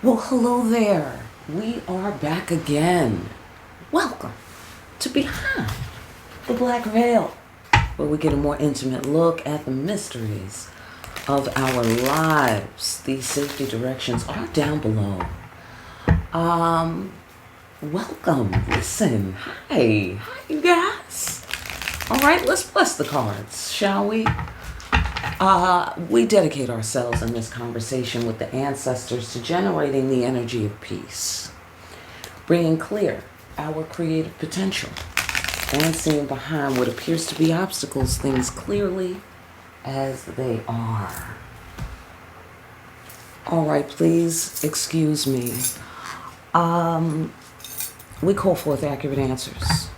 Well, hello there. We are back again. Welcome to Behind the Black Veil, where we get a more intimate look at the mysteries of our lives. These safety directions are down below. Welcome. Listen. Hi, you guys. All right, let's bless the cards, shall we? We dedicate ourselves in this conversation with the ancestors to generating the energy of peace, bringing clear our creative potential, and seeing behind what appears to be obstacles things clearly as they are. All right, please excuse me. We call forth accurate answers.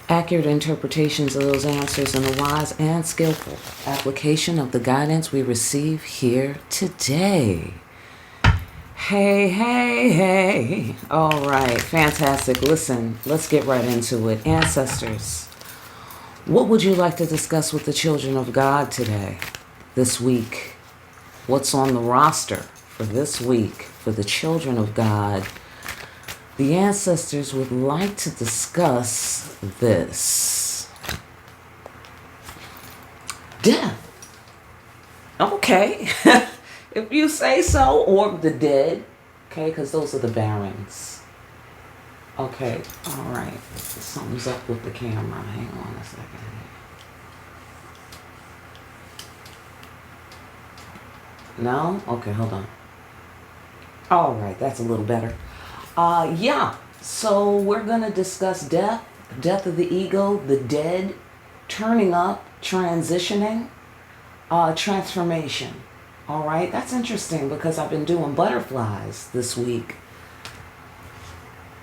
Accurate interpretations of those answers and a wise and skillful application of the guidance we receive here today. Hey, hey, hey. All right, fantastic. Listen, let's get right into it. Ancestors, what would you like to discuss with the children of God today, this week? What's on the roster for this week for the children of God? The ancestors would like to discuss this. Death. Okay. If you say so, or the dead. Okay, because those are the barons. Okay, all right. Something's up with the camera. Hang on a second. No? Okay, hold on. All right, that's a little better. Yeah, so we're going to discuss death, death of the ego, the dead, turning up, transitioning, transformation. All right, that's interesting because I've been doing butterflies this week.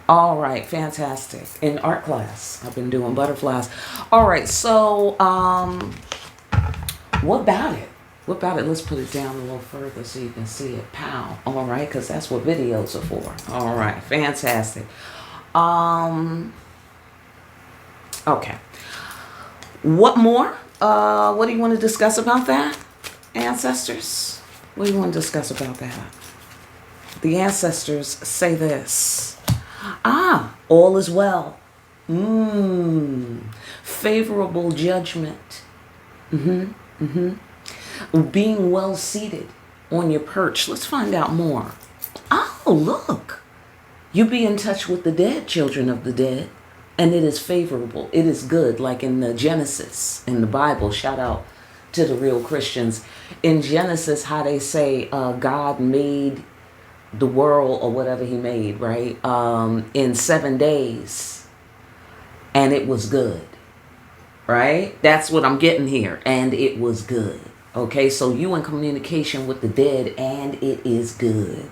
All right, fantastic. In art class, I've been doing butterflies. All right, so what about it? What about it? Let's put it down a little further so you can see it. Pow. All right, because that's what videos are for. All right, fantastic. Okay. What more? What do you want to discuss about that, ancestors? What do you want to discuss about that? The ancestors say this. All is well. Favorable judgment. Being well seated on your perch. Let's find out more. Oh, look. You be in touch with the dead, children of the dead, and it is favorable. It is good, like in the Genesis, in the Bible. Shout out to the real Christians. In Genesis, how they say God made the world or whatever he made, right? In 7 days, and it was good, right? That's what I'm getting here, and it was good. Okay, so you in communication with the dead, and it is good.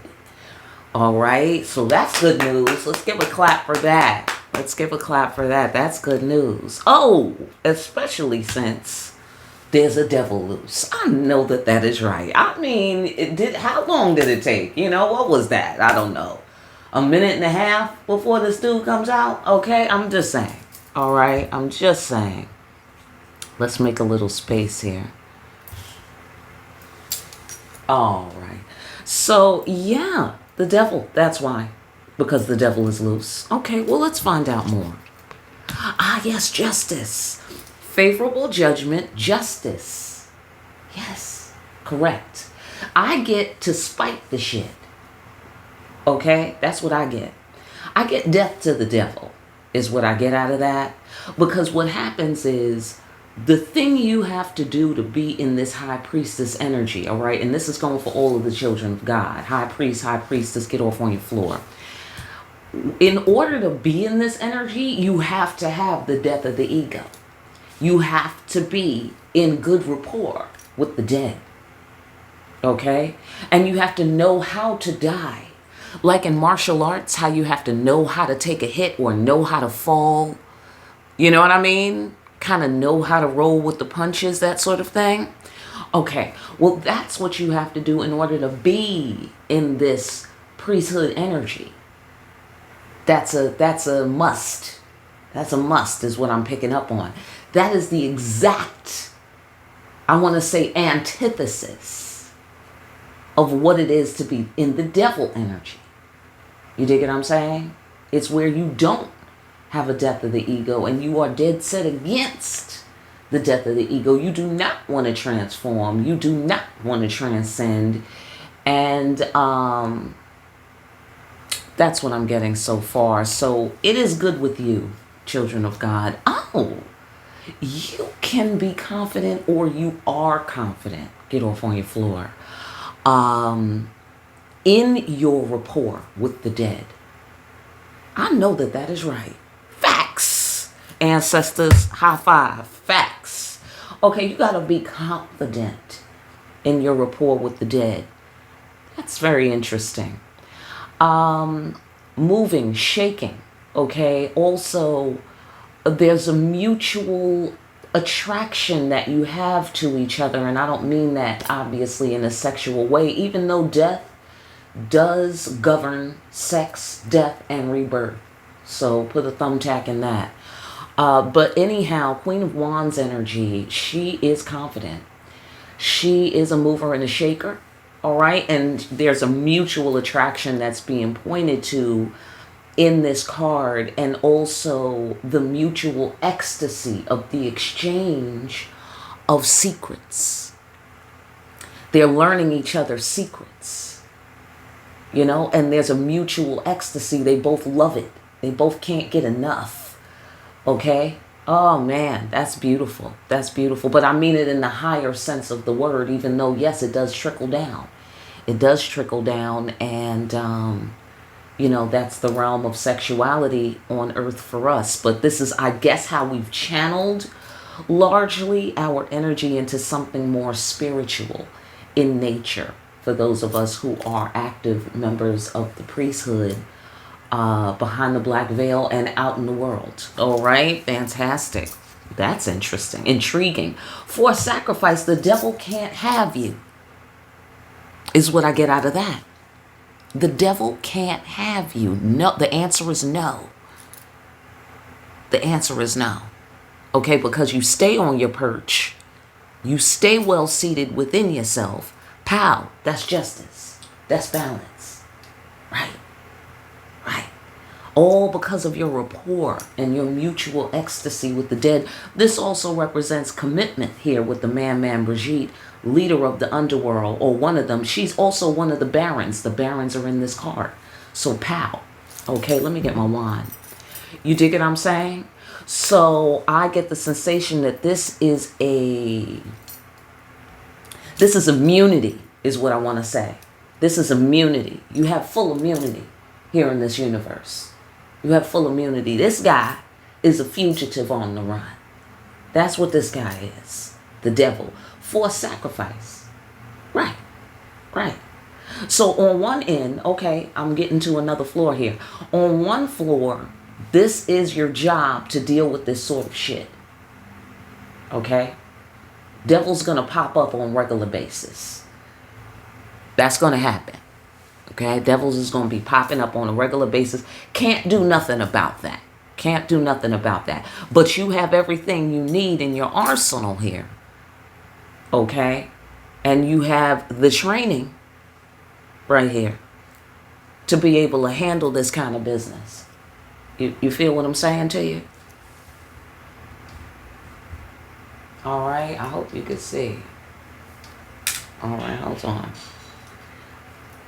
All right, so that's good news. Let's give a clap for that. Let's give a clap for that. That's good news. Oh, especially since there's a devil loose. I know that that is right. I mean, how long did it take? You know, what was that? I don't know. A minute and a half before this dude comes out? Okay, I'm just saying. All right, I'm just saying. Let's make a little space here. All right. So, yeah, the devil. That's why. Because the devil is loose. Okay, well, let's find out more. Yes, justice. Favorable judgment, justice. Yes, correct. I get to spite the shit. Okay, that's what I get. I get death to the devil is what I get out of that. Because what happens is, the thing you have to do to be in this high priestess energy, all right? And this is going for all of the children of God. High priest, high priestess, get off on your floor. In order to be in this energy, you have to have the death of the ego. You have to be in good rapport with the dead, okay? And you have to know how to die. Like in martial arts, how you have to know how to take a hit or know how to fall. You know what I mean? Kind of know how to roll with the punches, that sort of thing. Okay, well, that's what you have to do in order to be in this priesthood energy. That's a must. That's a must is what I'm picking up on. That is the exact, I want to say, antithesis of what it is to be in the devil energy. You dig what I'm saying? It's where you don't have a death of the ego and you are dead set against the death of the ego. You do not want to transform. You do not want to transcend. And that's what I'm getting so far. So it is good with you, children of God. Oh, you can be confident, or you are confident. Get off on your floor. In your rapport with the dead. I know that that is right. Facts. Ancestors, high five. Facts. Okay, you got to be confident in your rapport with the dead. That's very interesting. Moving, shaking. Okay. Also, there's a mutual attraction that you have to each other. And I don't mean that obviously in a sexual way, even though death does govern sex, death, and rebirth. So put a thumbtack in that. But anyhow, Queen of Wands energy, she is confident. She is a mover and a shaker. All right. And there's a mutual attraction that's being pointed to in this card, and also the mutual ecstasy of the exchange of secrets. They're learning each other's secrets, you know, and there's a mutual ecstasy. They both love it. They both can't get enough. Okay. Oh man, that's beautiful. That's beautiful. But I mean it in the higher sense of the word, even though, yes, it does trickle down. It does trickle down. And, you know, that's the realm of sexuality on earth for us. But this is, I guess, how we've channeled largely our energy into something more spiritual in nature for those of us who are active members of the priesthood, behind the black veil and out in the world. All right. Fantastic. That's interesting. Intriguing. For sacrifice, the devil can't have you, is what I get out of that. The devil can't have you. No, the answer is no. The answer is no. Okay, because you stay on your perch. You stay well seated within yourself. Pow, that's justice. That's balance. Right. Right. All because of your rapport and your mutual ecstasy with the dead. This also represents commitment here with the man Brigitte, leader of the underworld, or one of them. She's also one of the barons. The barons are in this card. So pow. Okay, let me get my wand. You dig what I'm saying? So I get the sensation that this is immunity, is what I want to say. This is immunity. You have full immunity here in this universe. You have full immunity. This guy is a fugitive on the run. That's what this guy is. The devil. For sacrifice. Right. Right. So on one end, okay, I'm getting to another floor here. On one floor, this is your job to deal with this sort of shit. Okay? Devil's going to pop up on a regular basis. That's going to happen. Okay? Devils is going to be popping up on a regular basis. Can't do nothing about that. Can't do nothing about that. But you have everything you need in your arsenal here. Okay? And you have the training right here to be able to handle this kind of business. You feel what I'm saying to you? All right. I hope you can see. All right. Hold on.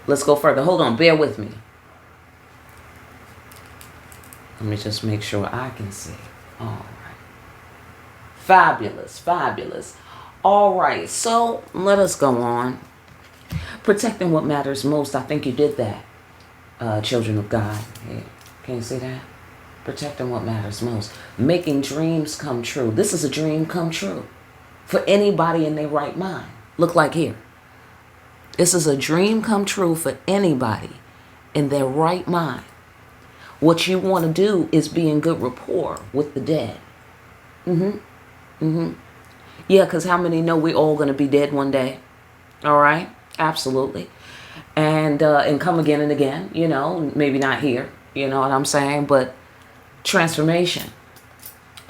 Let's go further. Hold on. Bear with me. Let me just make sure I can see. All right. Fabulous. Fabulous. All right. So let us go on. Protecting what matters most. I think you did that, children of God. Yeah. Can you see that? Protecting what matters most. Making dreams come true. This is a dream come true for anybody in their right mind. Look like here. This is a dream come true for anybody in their right mind. What you want to do is be in good rapport with the dead. Yeah, because how many know we're all going to be dead one day? All right? Absolutely. And come again and again, you know, maybe not here, you know what I'm saying? But transformation,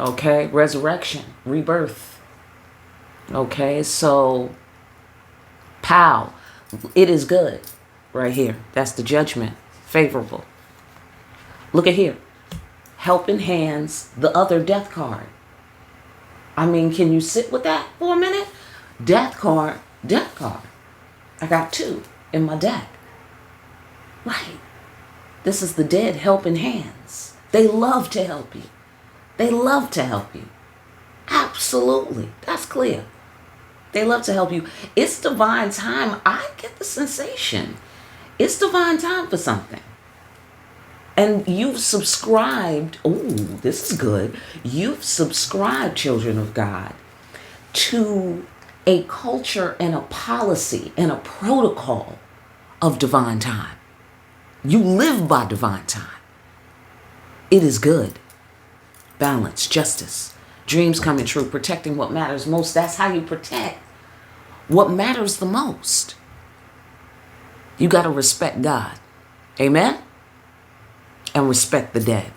okay? Resurrection, rebirth, okay? So, pow. It is good. Right here. That's the judgment. Favorable. Look at here. Helping hands, the other death card. I mean, can you sit with that for a minute? Death card, death card. I got 2 in my deck. Right. This is the dead helping hands. They love to help you. They love to help you. Absolutely. That's clear. They love to help you. It's divine time. I get the sensation. It's divine time for something. And you've subscribed. Oh, this is good. You've subscribed, children of God, to a culture and a policy and a protocol of divine time. You live by divine time. It is good. Balance, justice, dreams coming true, protecting what matters most. That's how you protect what matters the most. You got to respect God. Amen? And respect the dead.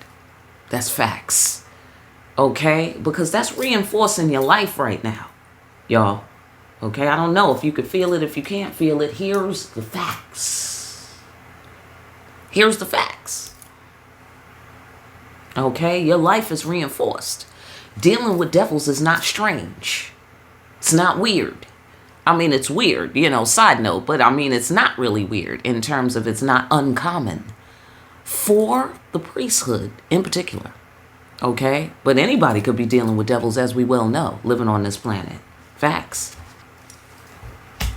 That's facts. Okay? Because that's reinforcing your life right now, y'all. Okay? I don't know if you could feel it, if you can't feel it. Here's the facts. Here's the facts. Okay? Your life is reinforced. Dealing with devils is not strange. It's not weird. I mean, it's weird, side note, but I mean, it's not really weird in terms of it's not uncommon for the priesthood in particular. Okay? But anybody could be dealing with devils, as we well know, living on this planet. Facts.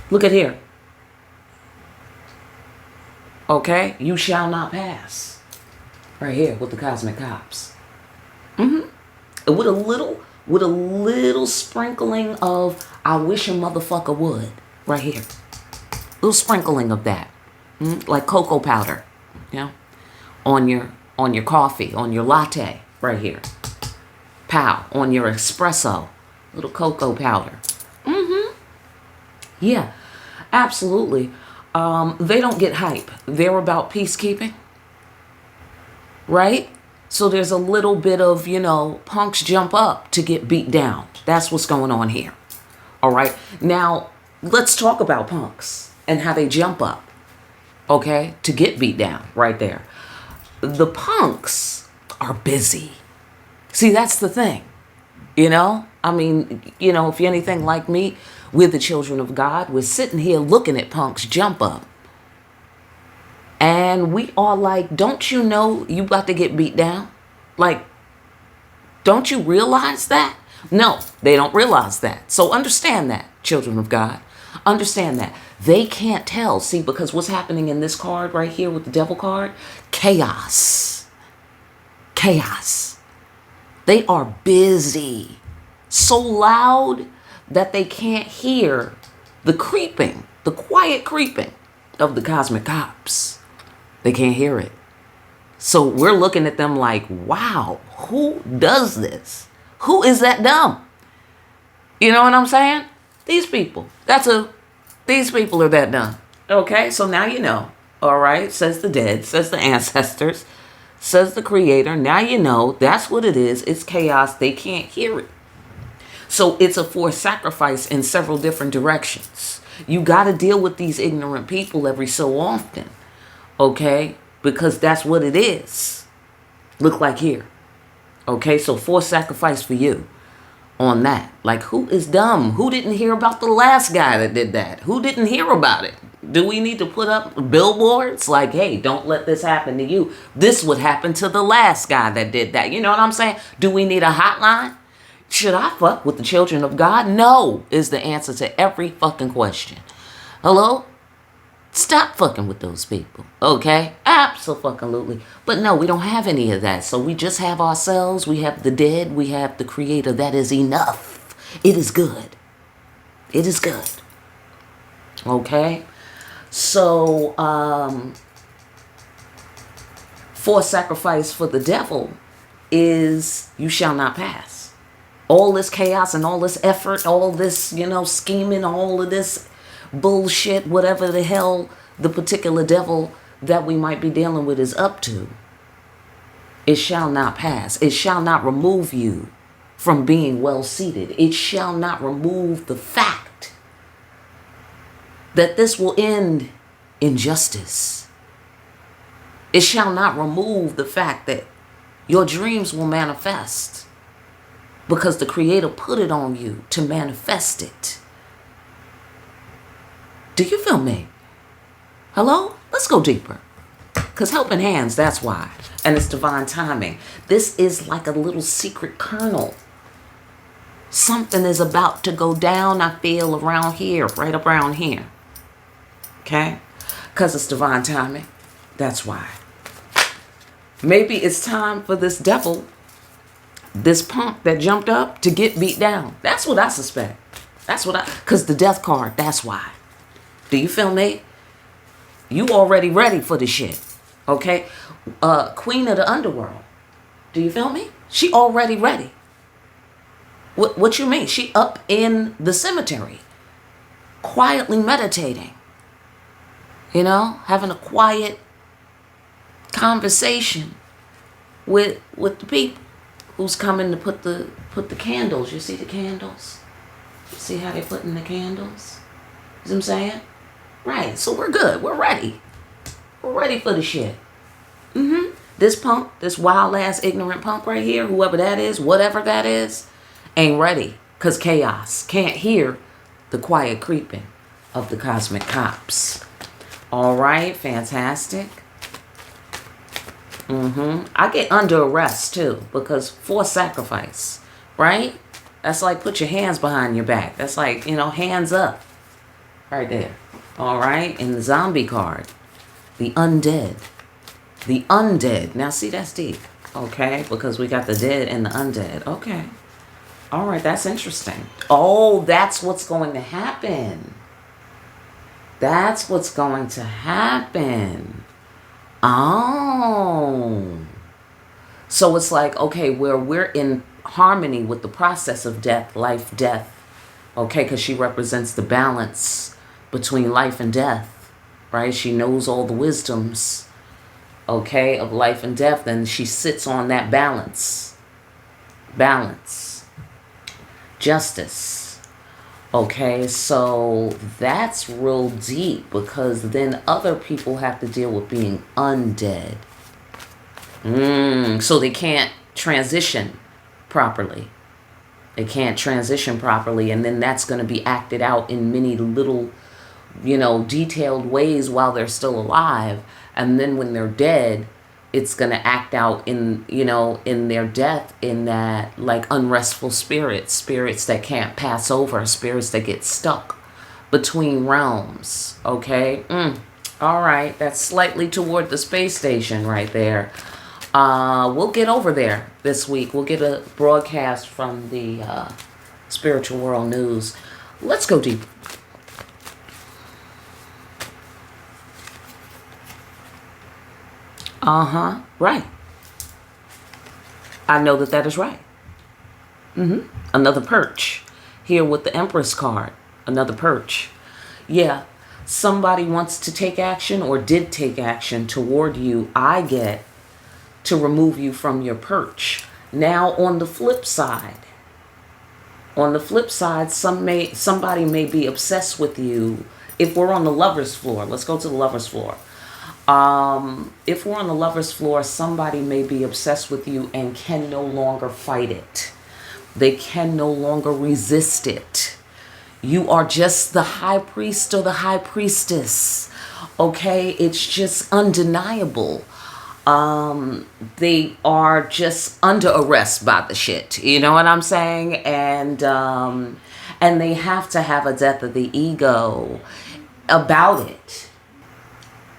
Look at here. Okay? You shall not pass. Right here with the cosmic cops. With a little sprinkling of I wish a motherfucker would. Right here. Little sprinkling of that. Like cocoa powder. On your coffee, on your latte. Right here. Pow. On your espresso. Little cocoa powder. Yeah. Absolutely. They don't get hype. They're about peacekeeping. Right? So there's a little bit of, punks jump up to get beat down. That's what's going on here. All right. Now, let's talk about punks and how they jump up. Okay. To get beat down right there. The punks are busy. See, that's the thing. I mean, if you're anything like me, we're the children of God. We're sitting here looking at punks jump up. And we are like, don't you know you about to get beat down? Like, don't you realize that? No, they don't realize that. So understand that, children of God. Understand that. They can't tell. See, because what's happening in this card right here with the devil card? Chaos. Chaos. They are busy. So loud that they can't hear the creeping, the quiet creeping of the cosmic cops. They can't hear it. So we're looking at them like, wow, who does this? Who is that dumb? You know what I'm saying? These people. These people are that dumb. Okay, so now you know. All right, says the dead, says the ancestors, says the creator. Now you know that's what it is. It's chaos. They can't hear it. So it's a forced sacrifice in several different directions. You got to deal with these ignorant people every so often. Okay, because that's what it is. Look like here. Okay, so forced sacrifice for you on that. Like, who is dumb? Who didn't hear about the last guy that did that? Who didn't hear about it? Do we need to put up billboards like, hey, don't let this happen to you? This would happen to the last guy that did that. You know what I'm saying? Do we need a hotline? Should I fuck with the children of God? No, is the answer to every fucking question. Hello? Stop fucking with those people, okay? Absolutely. But no, we don't have any of that. So we just have ourselves. We have the dead. We have the creator. That is enough. It is good. It is good. Okay? So, forced sacrifice for the devil is you shall not pass. All this chaos and all this effort, all this, scheming, all of this bullshit, whatever the hell the particular devil that we might be dealing with is up to, it shall not pass. It shall not remove you from being well seated. It shall not remove the fact that this will end in justice. It shall not remove the fact that your dreams will manifest because the Creator put it on you to manifest it. Do you feel me? Hello? Let's go deeper. Because helping hands, that's why. And it's divine timing. This is like a little secret kernel. Something is about to go down, I feel, around here, right around here. Okay? Because it's divine timing. That's why. Maybe it's time for this devil, this punk that jumped up, to get beat down. That's what I suspect. Because the death card, that's why. Do you feel me? You already ready for the shit. Okay? Queen of the underworld. Do you feel me? She already ready. What you mean? She up in the cemetery, quietly meditating. You know, having a quiet conversation with the people who's coming to put the candles. You see the candles? See how they putting the candles? You see what I'm saying? Right. So we're good. We're ready. We're ready for the shit. This punk, this wild ass ignorant punk right here, whoever that is, whatever that is, ain't ready. Because chaos can't hear the quiet creeping of the cosmic cops. All right. Fantastic. I get under arrest too, because for sacrifice, right? That's like put your hands behind your back. That's like, you know, hands up right there. All right. In the zombie card, the undead. The undead. Now see, that's deep. Okay. Because we got the dead and the undead. Okay. All right. That's interesting. Oh, that's what's going to happen. That's what's going to happen. Oh. So it's like, okay, where we're in harmony with the process of death, life, death. Okay, because she represents the balance between life and death, right? She knows all the wisdoms, okay, of life and death, and she sits on that balance. Balance. Justice. Okay, so that's real deep, because then other people have to deal with being undead. So they can't transition properly. They can't transition properly, and then that's going to be acted out in many little, you know, detailed ways while they're still alive. And then when they're dead, it's going to act out in, you know, in their death, in that like unrestful spirits that can't pass over, spirits that get stuck between realms. Okay. All right. That's slightly toward the space station right there. We'll get over there this week. We'll get a broadcast from the Spiritual World News. Let's go deep. Right. I know that is right. Another perch. Here with the Empress card. Another perch. Yeah. Somebody wants to take action or did take action toward you. I get to remove you from your perch. Now on the flip side, somebody may be obsessed with you. If we're on the lover's floor, let's go to the lover's floor. If we're on the lover's floor, somebody may be obsessed with you and can no longer fight it. They can no longer resist it. You are just the high priest or the high priestess. Okay, it's just undeniable. They are just under arrest by the shit. You know what I'm saying? And they have to have a death of the ego about it.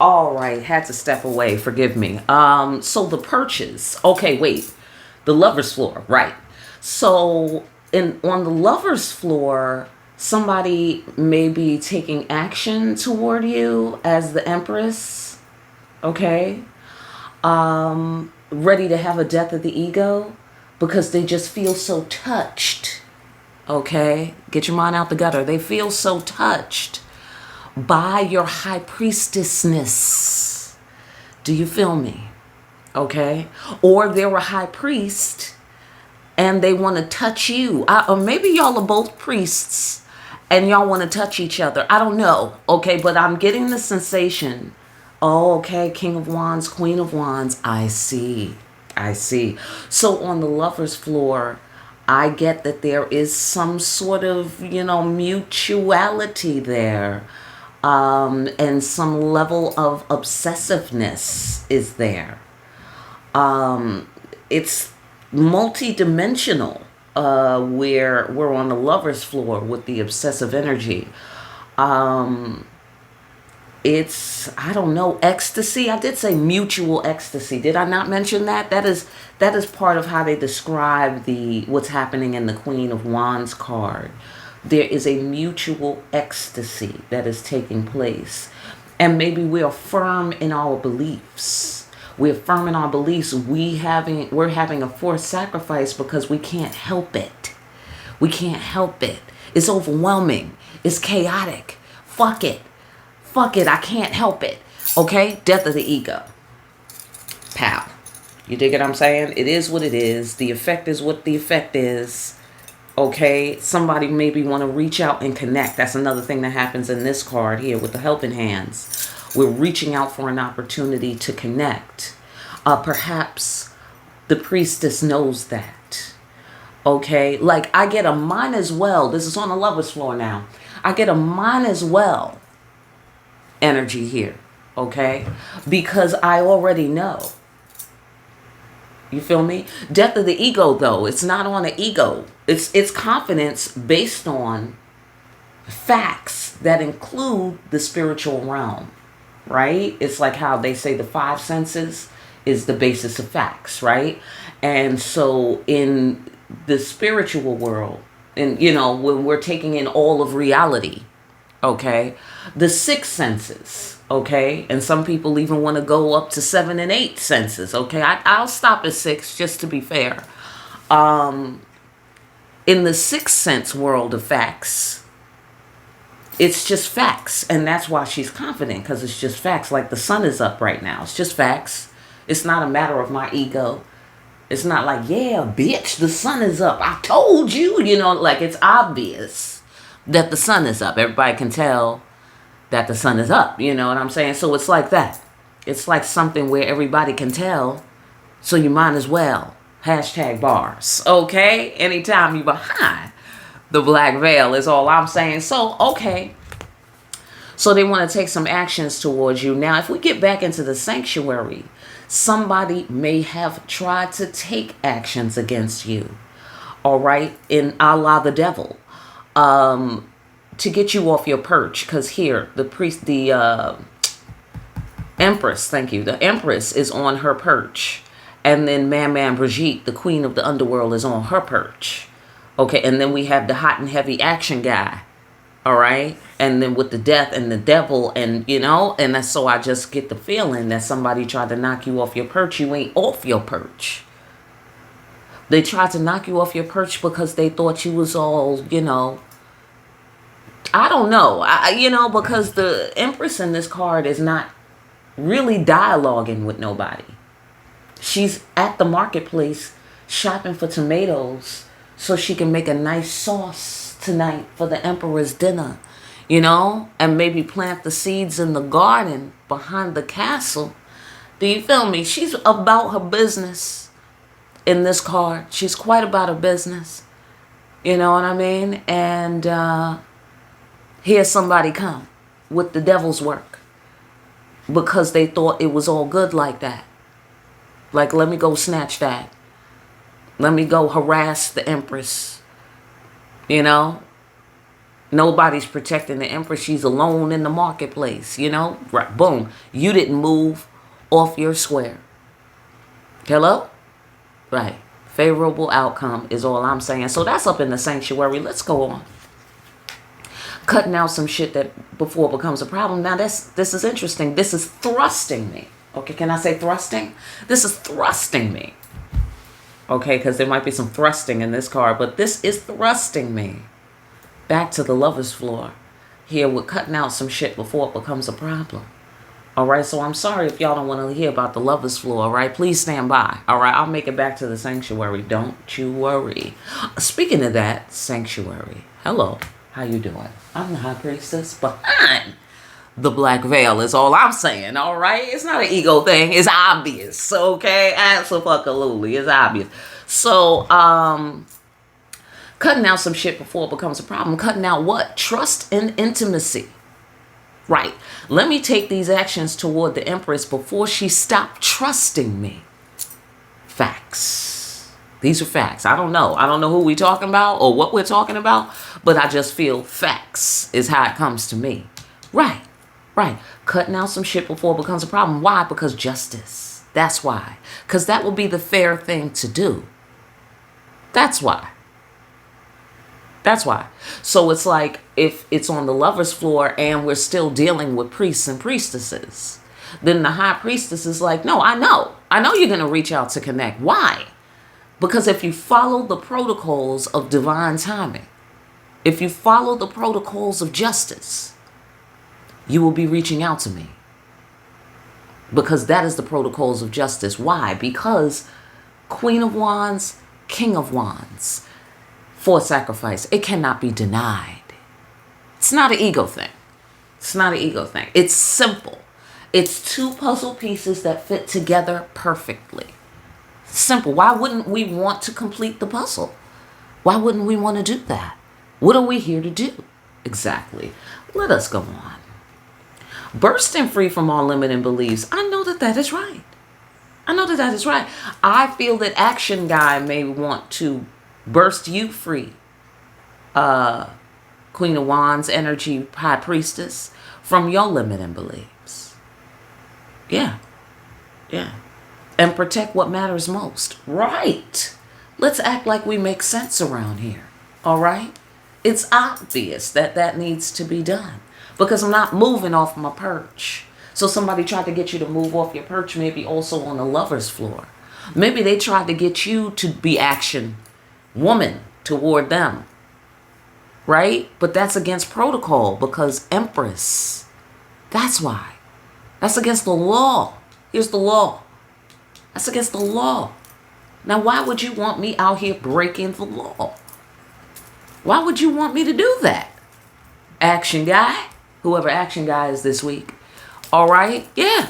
All right, had to step away. Forgive me. So the perches. Okay, wait. The lover's floor, right? So on the lover's floor, somebody may be taking action toward you as the empress. Okay. Ready to have a death of the ego because they just feel so touched. Okay. Get your mind out the gutter. They feel so touched by your high priestessness. Do you feel me? Okay. Or they're a high priest and they want to touch you. Or maybe y'all are both priests and y'all want to touch each other. I don't know, okay, but I'm getting the sensation. Oh, okay, King of Wands, Queen of Wands. I see. So on the lover's floor, I get that there is some sort of, mutuality there. And some level of obsessiveness is there. It's multi-dimensional, where we're on the lover's floor with the obsessive energy. It's, I don't know, ecstasy. I did say mutual ecstasy. Did I not mention that? That is part of how they describe what's happening in the Queen of Wands card. There is a mutual ecstasy that is taking place. And maybe we are firm in our beliefs. We're firm in our beliefs. We're having a forced sacrifice because we can't help it. We can't help it. It's overwhelming. It's chaotic. Fuck it. I can't help it. Okay? Death of the ego. Pow. You dig what I'm saying? It is what it is. The effect is what the effect is. Okay, somebody maybe want to reach out and connect. That's another thing that happens in this card here with the helping hands. We're reaching out for an opportunity to connect. Perhaps the priestess knows that. Okay, like I get a mine as well. This is on the lover's floor now. I get a mine as well energy here. Okay, because I already know. You feel me? Death of the ego, though. It's not on the ego. It's confidence based on facts that include the spiritual realm, right? It's like how they say the five senses is the basis of facts, right? And so in the spiritual world, and when we're taking in all of reality, okay, the six senses. Okay, and some people even want to go up to 7 and 8 senses. Okay, I'll stop at 6 just to be fair. In the sixth sense world of facts, it's just facts, and that's why she's confident, because it's just facts. Like the sun is up right now. It's just facts. It's not a matter of my ego. It's not like, yeah, bitch, the sun is up. I told you, like it's obvious that the sun is up. Everybody can tell that the sun is up, you know what I'm saying? So it's like that. It's like something where everybody can tell, so you might as well. #bars, okay? Anytime you behind the black veil is all I'm saying. So, okay. So they want to take some actions towards you. Now, if we get back into the sanctuary, somebody may have tried to take actions against you, all right? In a la the devil. To get you off your perch, because here the empress, thank you, the empress is on her perch, and then Man Brigitte, the queen of the underworld, is on her perch. Okay, and then we have the hot and heavy action guy, all right, and then with the death and the devil, and and that's, so I just get the feeling that somebody tried to knock you off your perch. You ain't off your perch. They tried to knock you off your perch because they thought you was all, I don't know. Because the Empress in this card is not really dialoguing with nobody. She's at the marketplace shopping for tomatoes so she can make a nice sauce tonight for the Emperor's dinner, and maybe plant the seeds in the garden behind the castle. Do you feel me? She's about her business in this card. She's quite about her business. You know what I mean? And, here's somebody come with the devil's work because they thought it was all good like that. Like, let me go snatch that. Let me go harass the Empress. Nobody's protecting the Empress. She's alone in the marketplace, Right, boom. You didn't move off your square. Hello? Right. Favorable outcome is all I'm saying. So that's up in the sanctuary. Let's go on. Cutting out some shit that before it becomes a problem. Now this is interesting. This is thrusting me. Okay, can I say thrusting? This is thrusting me. Okay, because there might be some thrusting in this card, but this is thrusting me back to the lover's floor. Here we're cutting out some shit before it becomes a problem. All right, so I'm sorry if y'all don't want to hear about the lover's floor. All right, please stand by. All right, I'll make it back to the sanctuary. Don't you worry. Speaking of that, sanctuary. Hello. How you doing? I'm the high priestess behind the black veil is all I'm saying, all right? It's not an ego thing. It's obvious, okay? Absolutely, it's obvious. So, cutting out some shit before it becomes a problem. Cutting out what? Trust and intimacy. Right. Let me take these actions toward the empress before she stopped trusting me. Facts. These are facts. I don't know. I don't know who we talking about or what we're talking about, but I just feel facts is how it comes to me. Right. Right. Cutting out some shit before it becomes a problem. Why? Because justice. That's why. Because that will be the fair thing to do. That's why. That's why. So it's like if it's on the lover's floor and we're still dealing with priests and priestesses, then the high priestess is like, no, I know you're going to reach out to connect. Why? Because if you follow the protocols of divine timing, if you follow the protocols of justice, you will be reaching out to me. Because that is the protocols of justice. Why? Because Queen of Wands, King of Wands, for sacrifice, it cannot be denied. It's not an ego thing. It's not an ego thing. It's simple. It's two puzzle pieces that fit together perfectly. Simple. Why wouldn't we want to complete the puzzle? Why wouldn't we want to do that? What are we here to do? Exactly. Let us go on. Bursting free from all limiting beliefs. I know that that is right. I know that that is right. I feel that Action Guy may want to burst you free. Queen of Wands, energy, high priestess, from your limiting beliefs. Yeah. Yeah. And protect what matters most. Right. Let's act like we make sense around here. All right? It's obvious that that needs to be done. Because I'm not moving off my perch. So somebody tried to get you to move off your perch, maybe also on the lover's floor. Maybe they tried to get you to be action woman toward them. Right? But that's against protocol because empress. That's why. That's against the law. Here's the law. That's against the law. Now, why would you want me out here breaking the law? Why would you want me to do that? Action Guy? Whoever Action Guy is this week. All right? Yeah.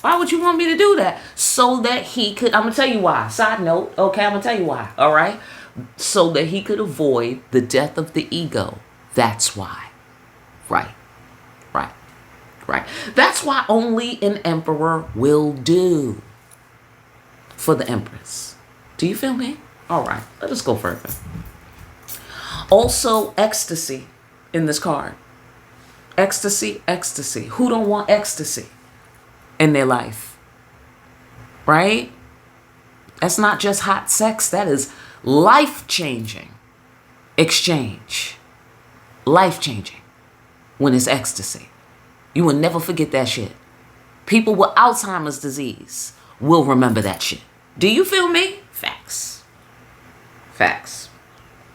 Why would you want me to do that? So that he could, I'm going to tell you why. Side note. Okay, I'm going to tell you why. All right? So that he could avoid the death of the ego. That's why. Right. Right. Right. That's why only an emperor will do for the empress. Do you feel me? All right. Let us go further. Also, ecstasy in this card. Ecstasy, ecstasy. Who don't want ecstasy in their life? Right? That's not just hot sex. That is life-changing exchange. Life-changing when it's ecstasy. You will never forget that shit. People with Alzheimer's disease will remember that shit. Do you feel me? Facts. Facts.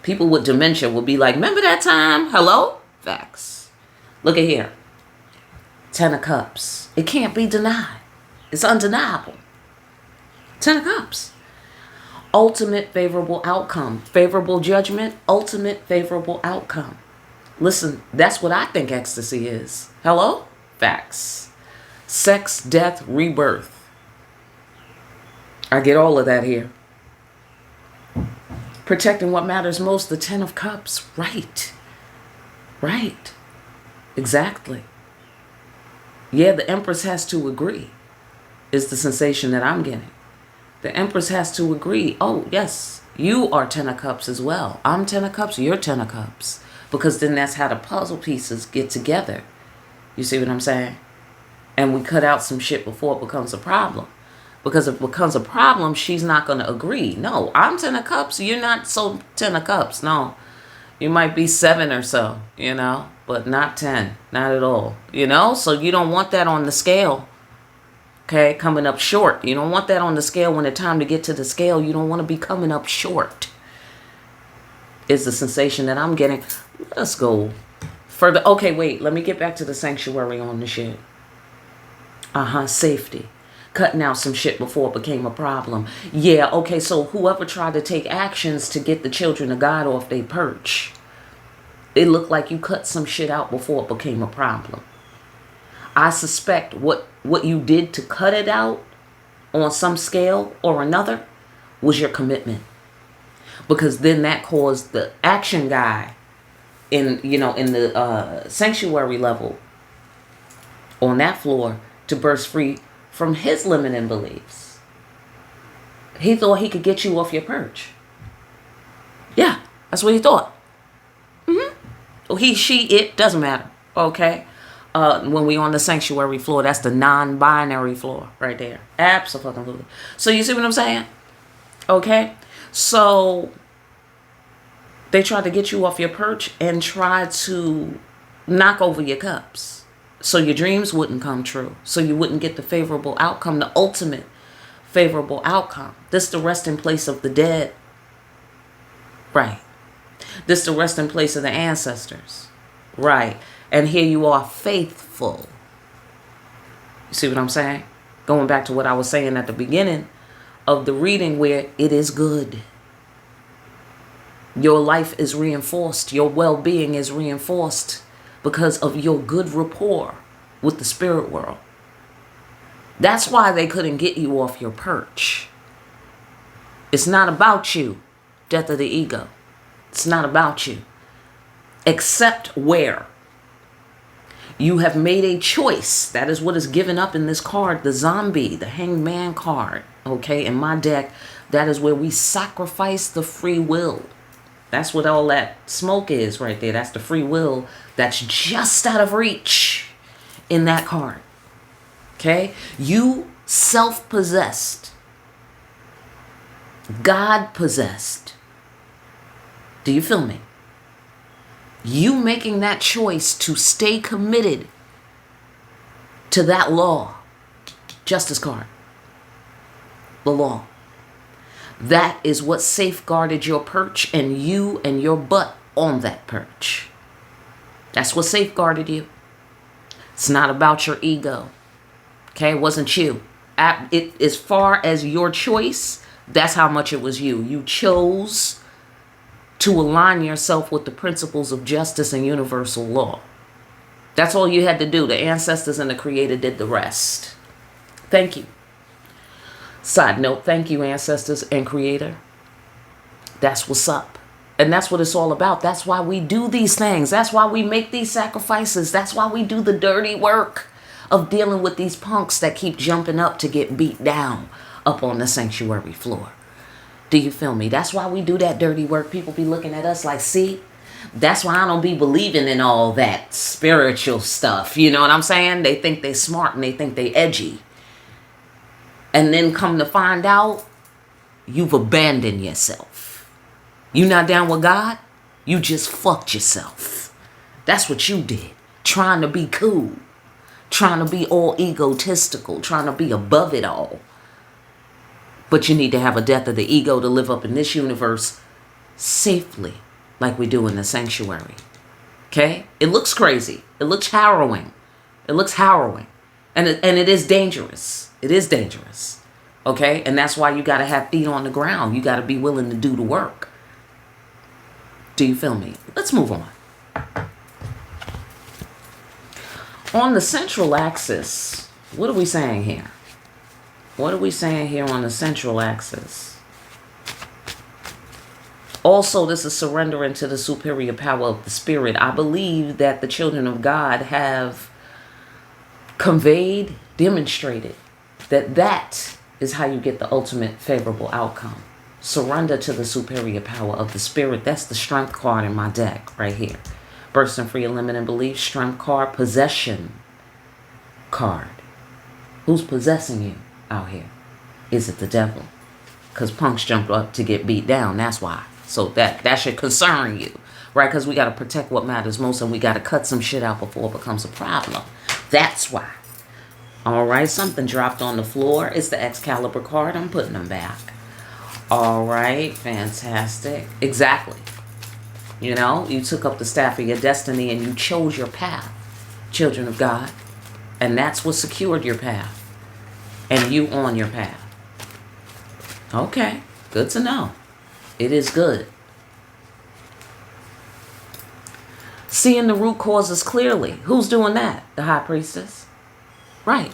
People with dementia will be like, remember that time? Hello? Facts. Look at here. 10 of Cups. It can't be denied. It's undeniable. 10 of Cups. Ultimate favorable outcome. Favorable judgment. Ultimate favorable outcome. Listen, that's what I think ecstasy is. Hello? Facts. Sex, death, rebirth. I get all of that here. Protecting what matters most, the 10 of Cups. Right. Right. Exactly. Yeah, the Empress has to agree, is the sensation that I'm getting. The Empress has to agree. Oh, yes, you are 10 of Cups as well. I'm 10 of Cups, you're 10 of Cups. Because then that's how the puzzle pieces get together. You see what I'm saying? And we cut out some shit before it becomes a problem. Because if it becomes a problem, she's not going to agree. No, I'm 10 of Cups. You're not so 10 of Cups. No, you might be 7 or so, you know, but not 10. Not at all, you know. So you don't want that on the scale, okay, coming up short. You don't want that on the scale when it's time to get to the scale. You don't want to be coming up short is the sensation that I'm getting. Let's go further. Okay, wait. Let me get back to the sanctuary on the shit. Safety. Cutting out some shit before it became a problem. Yeah, okay, so whoever tried to take actions to get the children of God off their perch. It looked like you cut some shit out before it became a problem. I suspect what you did to cut it out on some scale or another was your commitment. Because then that caused the action guy in the sanctuary level on that floor to burst free from his limiting beliefs. He thought he could get you off your perch. Yeah, that's what he thought. He, she, it, doesn't matter. Okay? When we on the sanctuary floor, that's the non-binary floor right there. Absolutely. So you see what I'm saying? Okay? So they tried to get you off your perch and tried to knock over your cups so your dreams wouldn't come true, so you wouldn't get the favorable outcome, the ultimate favorable outcome. This the resting place of the dead. Right. This the resting place of the ancestors. Right. And here you are faithful. You see what I'm saying? Going back to what I was saying at the beginning of the reading, where it is good. Your life is reinforced. Your well-being is reinforced because of your good rapport with the spirit world. That's why they couldn't get you off your perch. It's not about you, death of the ego. It's not about you. Except where you have made a choice. That is what is given up in this card, the zombie, the hanged man card. Okay, in my deck, that is where we sacrifice the free will. That's what all that smoke is right there. That's the free will that's just out of reach in that card. Okay? You self-possessed. God-possessed. Do you feel me? You making that choice to stay committed to that law. Justice card. The law. That is what safeguarded your perch and you and your butt on that perch. That's what safeguarded you. It's not about your ego. Okay, it wasn't you. As far as your choice, that's how much it was you. You chose to align yourself with the principles of justice and universal law. That's all you had to do. The ancestors and the creator did the rest. Thank you. Side note, thank you, ancestors and creator. That's what's up. And that's what it's all about. That's why we do these things. That's why we make these sacrifices. That's why we do the dirty work of dealing with these punks that keep jumping up to get beat down up on the sanctuary floor. Do you feel me? That's why we do that dirty work. People be looking at us like, see, that's why I don't be believing in all that spiritual stuff. You know what I'm saying? They think they smart and they think they edgy. And then come to find out, you've abandoned yourself. You not down with God? You just fucked yourself. That's what you did. Trying to be cool. Trying to be all egotistical. Trying to be above it all. But you need to have a death of the ego to live up in this universe safely, like we do in the sanctuary. Okay? It looks crazy. It looks harrowing. It looks harrowing. And it is dangerous. It is dangerous. Okay? And that's why you got to have feet on the ground. You got to be willing to do the work. Do you feel me? Let's move on. On the central axis, what are we saying here? What are we saying here on the central axis? Also, this is surrendering to the superior power of the spirit. I believe that the children of God have conveyed, demonstrated that is how you get the ultimate favorable outcome. Surrender to the superior power of the spirit. That's the strength card in my deck right here. Bursting free of limiting belief, strength card, possession card. Who's possessing you out here? Is it the devil? Because punks jumped up to get beat down. That's why. So that should concern you, right? Because we got to protect what matters most, and we got to cut some shit out before it becomes a problem. That's why. All right, something dropped on the floor. It's the Excalibur card. I'm putting them back. All right, fantastic. Exactly. You know, you took up the staff of your destiny and you chose your path, children of God. And that's what secured your path. And you on your path. Okay, good to know. It is good. Seeing the root causes clearly. Who's doing that? The high priestess. Right.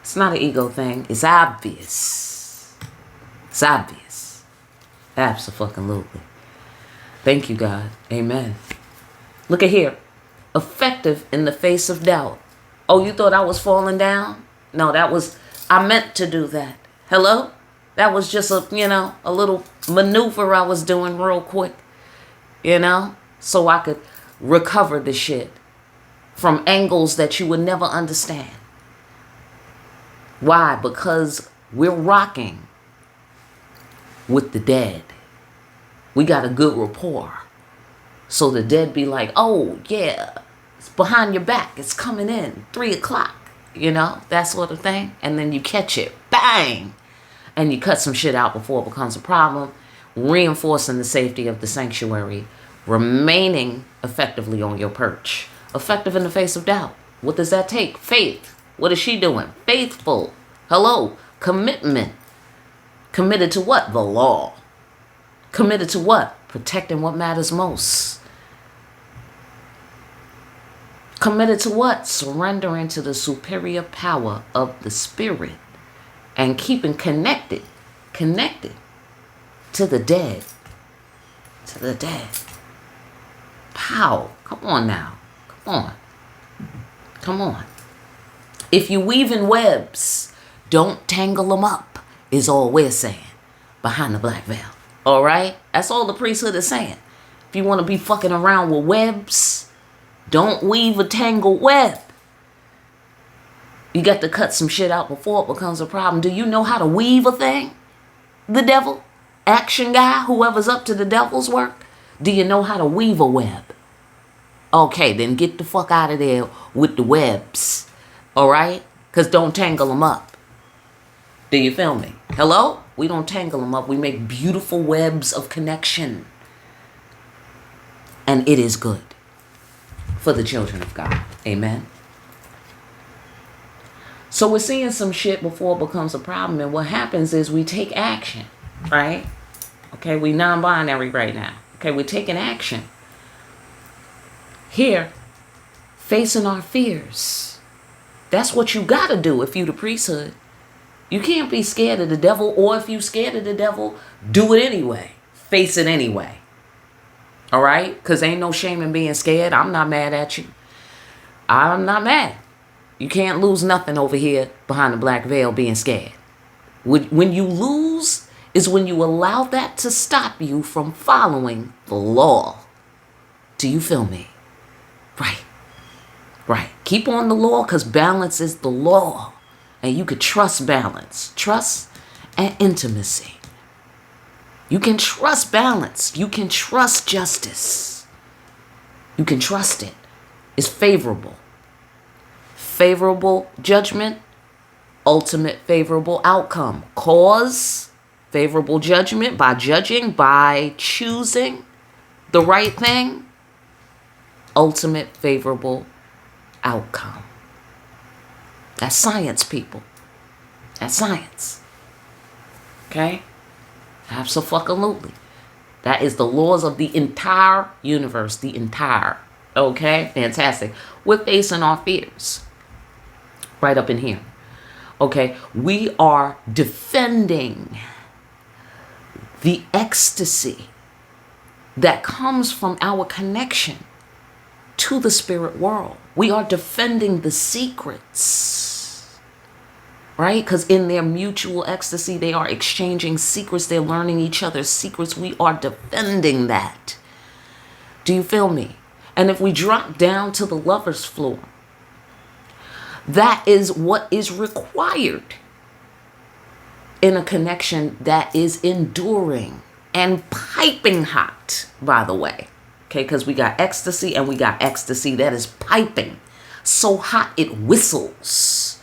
It's not an ego thing. It's obvious. It's obvious. Abso-fucking-lutely. Thank you, God. Amen. Look at here. Effective in the face of doubt. Oh, you thought I was falling down? No, I meant to do that. Hello? That was just a little maneuver I was doing real quick. So I could recover the shit from angles that you would never understand. Why? Because we're rocking with the dead. We got a good rapport. So the dead be like, oh, yeah, it's behind your back. It's coming in 3 o'clock, that sort of thing. And then you catch it. Bang! And you cut some shit out before it becomes a problem, reinforcing the safety of the sanctuary, remaining effectively on your perch. Effective in the face of doubt. What does that take? Faith. What is she doing? Faithful. Hello. Commitment. Committed to what? The law. Committed to what? Protecting what matters most. Committed to what? Surrendering to the superior power of the spirit and keeping connected to the dead. To the dead. Pow. Come on now. Come on. If you weave in webs, don't tangle them up, is all we're saying behind the black veil. All right? That's all the priesthood is saying. If you want to be fucking around with webs, don't weave a tangled web. You got to cut some shit out before it becomes a problem. Do you know how to weave a thing? The devil? Action guy? Whoever's up to the devil's work? Do you know how to weave a web? Okay, then get the fuck out of there with the webs. All right? Because don't tangle them up. Do you feel me? Hello? We don't tangle them up. We make beautiful webs of connection. And it is good for the children of God. Amen. So we're seeing some shit before it becomes a problem. And what happens is we take action. Right? Okay, we non-binary right now. Okay, we're taking action. Here, facing our fears. That's what you got to do if you the priesthood. You can't be scared of the devil, or if you scared of the devil, do it anyway. Face it anyway. All right? Because ain't no shame in being scared. I'm not mad at you. I'm not mad. You can't lose nothing over here behind the black veil being scared. When you lose is when you allow that to stop you from following the law. Do you feel me? Right. Right. Keep on the law because balance is the law. And you could trust balance. Trust and intimacy. You can trust balance. You can trust justice. You can trust it. It's favorable. Favorable judgment. Ultimate favorable outcome. Cause favorable judgment by judging, by choosing the right thing. Ultimate favorable outcome. That's science, people. That's science. Okay? Absolutely. That is the laws of the entire universe. The entire. Okay? Fantastic. We're facing our fears. Right up in here. Okay? We are defending the ecstasy that comes from our connection to the spirit world. We are defending the secrets, right? Because in their mutual ecstasy, they are exchanging secrets. They're learning each other's secrets. We are defending that. Do you feel me? And if we drop down to the lover's floor, that is what is required in a connection that is enduring and piping hot, by the way. Okay, because we got ecstasy and we got ecstasy that is piping. So hot it whistles.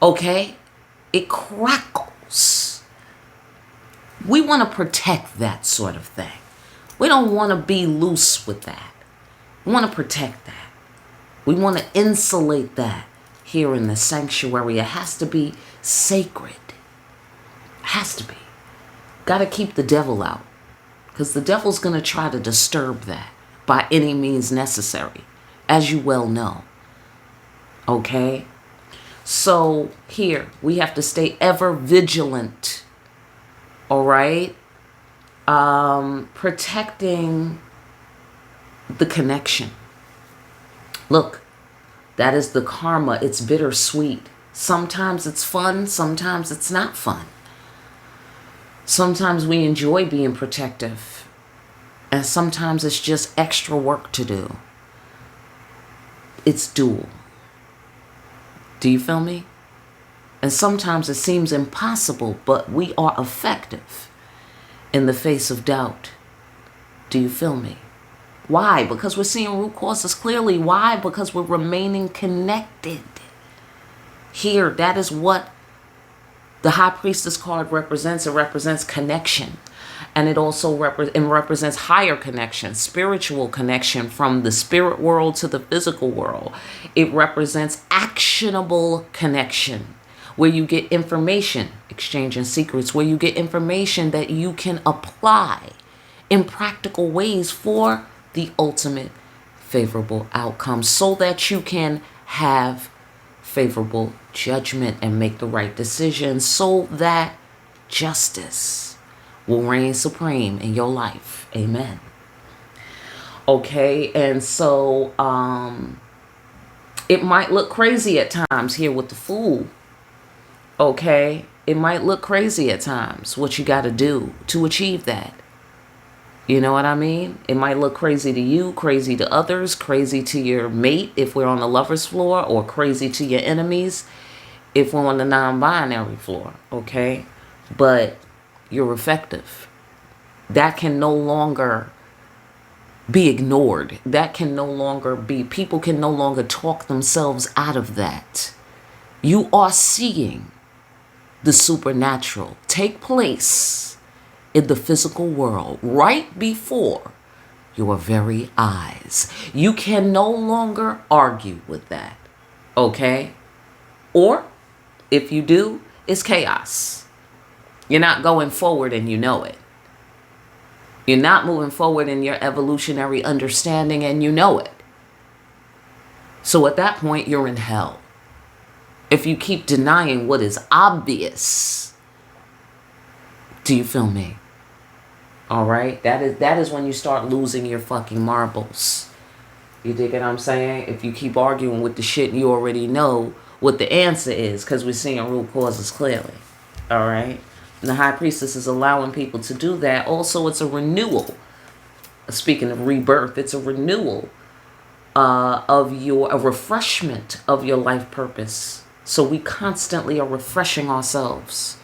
Okay? It crackles. We want to protect that sort of thing. We don't want to be loose with that. We want to protect that. We want to insulate that here in the sanctuary. It has to be sacred. It has to be. Got to keep the devil out. Because the devil's going to try to disturb that. by any means necessary, as you well know. Okay? So here, we have to stay ever vigilant. All right? Protecting the connection. Look, that is the karma. It's bittersweet. Sometimes it's fun. Sometimes it's not fun. Sometimes we enjoy being protective. And sometimes it's just extra work to do. It's dual. Do you feel me? And sometimes it seems impossible, but we are effective in the face of doubt. Do you feel me? Why? Because we're seeing root causes clearly. Why? Because we're remaining connected. Here, that is what the High Priestess card represents. It represents connection. And it also represents higher connection, spiritual connection from the spirit world to the physical world. It represents actionable connection, where you get information, exchanging secrets, where you get information that you can apply in practical ways for the ultimate favorable outcome, so that you can have favorable judgment and make the right decisions, so that justice will reign supreme in your life. Amen. Okay, and so it might look crazy at times here with the Fool. Okay, it might look crazy at times what you got to do to achieve that. You know what I mean? It might look crazy to you, crazy to others, crazy to your mate if we're on the lover's floor, or crazy to your enemies if we're on the non-binary floor, okay? But you're effective. That can no longer be ignored. That can no longer be, people can no longer talk themselves out of that. You are seeing the supernatural take place in the physical world right before your very eyes. You can no longer argue with that, okay? Or if you do, it's chaos. You're not going forward and you know it. You're not moving forward in your evolutionary understanding and you know it. So at that point, you're in hell. If you keep denying what is obvious. Do you feel me? All right? That is when you start losing your fucking marbles. You dig what I'm saying? If you keep arguing with the shit you already know what the answer is, because we're seeing root causes clearly. All right? And the High Priestess is allowing people to do that. Also, it's a renewal. Speaking of rebirth, it's a renewal a refreshment of your life purpose. So we constantly are refreshing ourselves.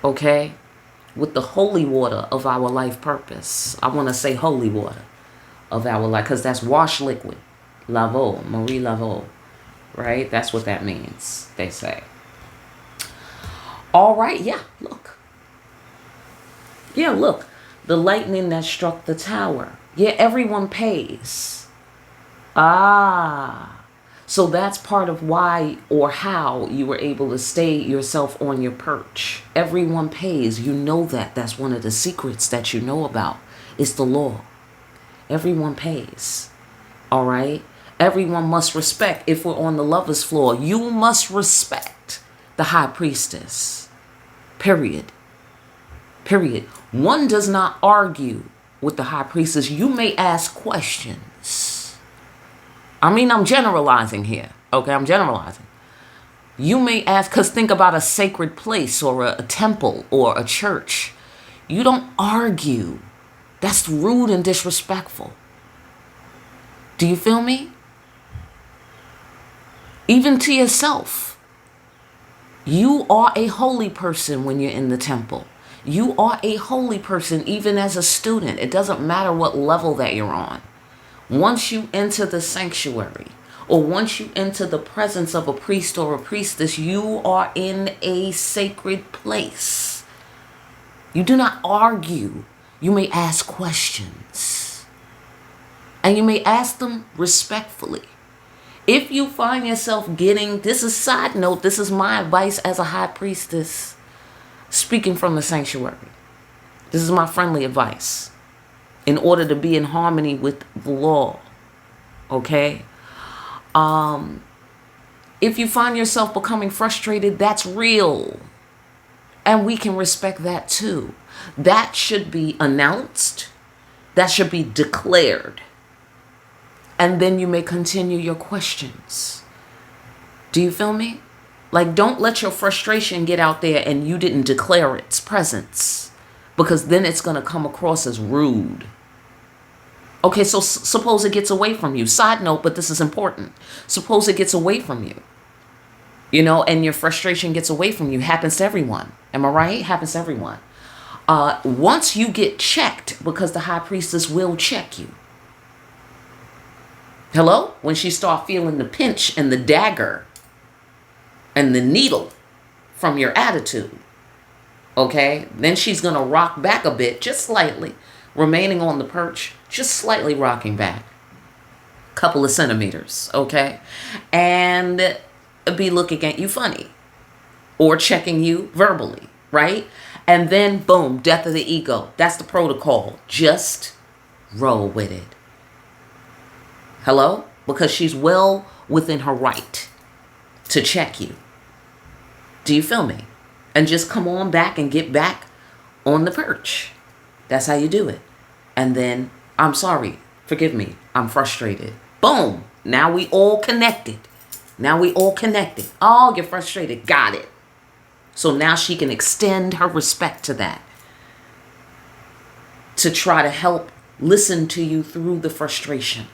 Okay? With the holy water of our life purpose. I want to say holy water of our life, because that's wash liquid. Lavo, Marie Lavo. Right? That's what that means, they say. All right, yeah, look. Yeah, look. The lightning that struck the tower. Yeah, everyone pays. So that's part of why or how you were able to stay yourself on your perch. Everyone pays. You know that. That's one of the secrets that you know about. It's the law. Everyone pays. All right? Everyone must respect. If we're on the lover's floor, you must respect the High Priestess. Period. Period. One does not argue with the High Priestess. You may ask questions. I mean, I'm generalizing here. Okay, I'm generalizing. You may ask, because think about a sacred place or a temple or a church. You don't argue. That's rude and disrespectful. Do you feel me? Even to yourself. You are a holy person when you're in the temple. You are a holy person even as a student. It doesn't matter what level that you're on. Once you enter the sanctuary, or once you enter the presence of a priest or a priestess, you are in a sacred place. You do not argue. You may ask questions. And you may ask them respectfully. If you find yourself getting, this is side note, this is my advice as a high priestess, speaking from the sanctuary. This is my friendly advice. in order to be in harmony with the law. Okay? If you find yourself becoming frustrated, that's real. And we can respect that too. That should be announced. That should be declared. And then you may continue your questions. Do you feel me? Like, don't let your frustration get out there and you didn't declare its presence, because then it's going to come across as rude. Okay, so suppose it gets away from you. Side note, but this is important. Suppose it gets away from you, and your frustration gets away from you. Happens to everyone. Am I right? Happens to everyone. Once you get checked, because the high priestess will check you. Hello? When she start feeling the pinch and the dagger and the needle from your attitude, okay, then she's going to rock back a bit, just slightly, remaining on the perch, just slightly rocking back, couple of centimeters, okay, and be looking at you funny or checking you verbally, right? And then boom, death of the ego. That's the protocol. Just roll with it. Hello? Because she's well within her right to check you. Do you feel me? And just come on back and get back on the perch. That's how you do it. And then, I'm sorry, forgive me, I'm frustrated. Boom. Now we all connected. Oh, you're frustrated. Got it. So now she can extend her respect to that, to try to help listen to you through the frustration.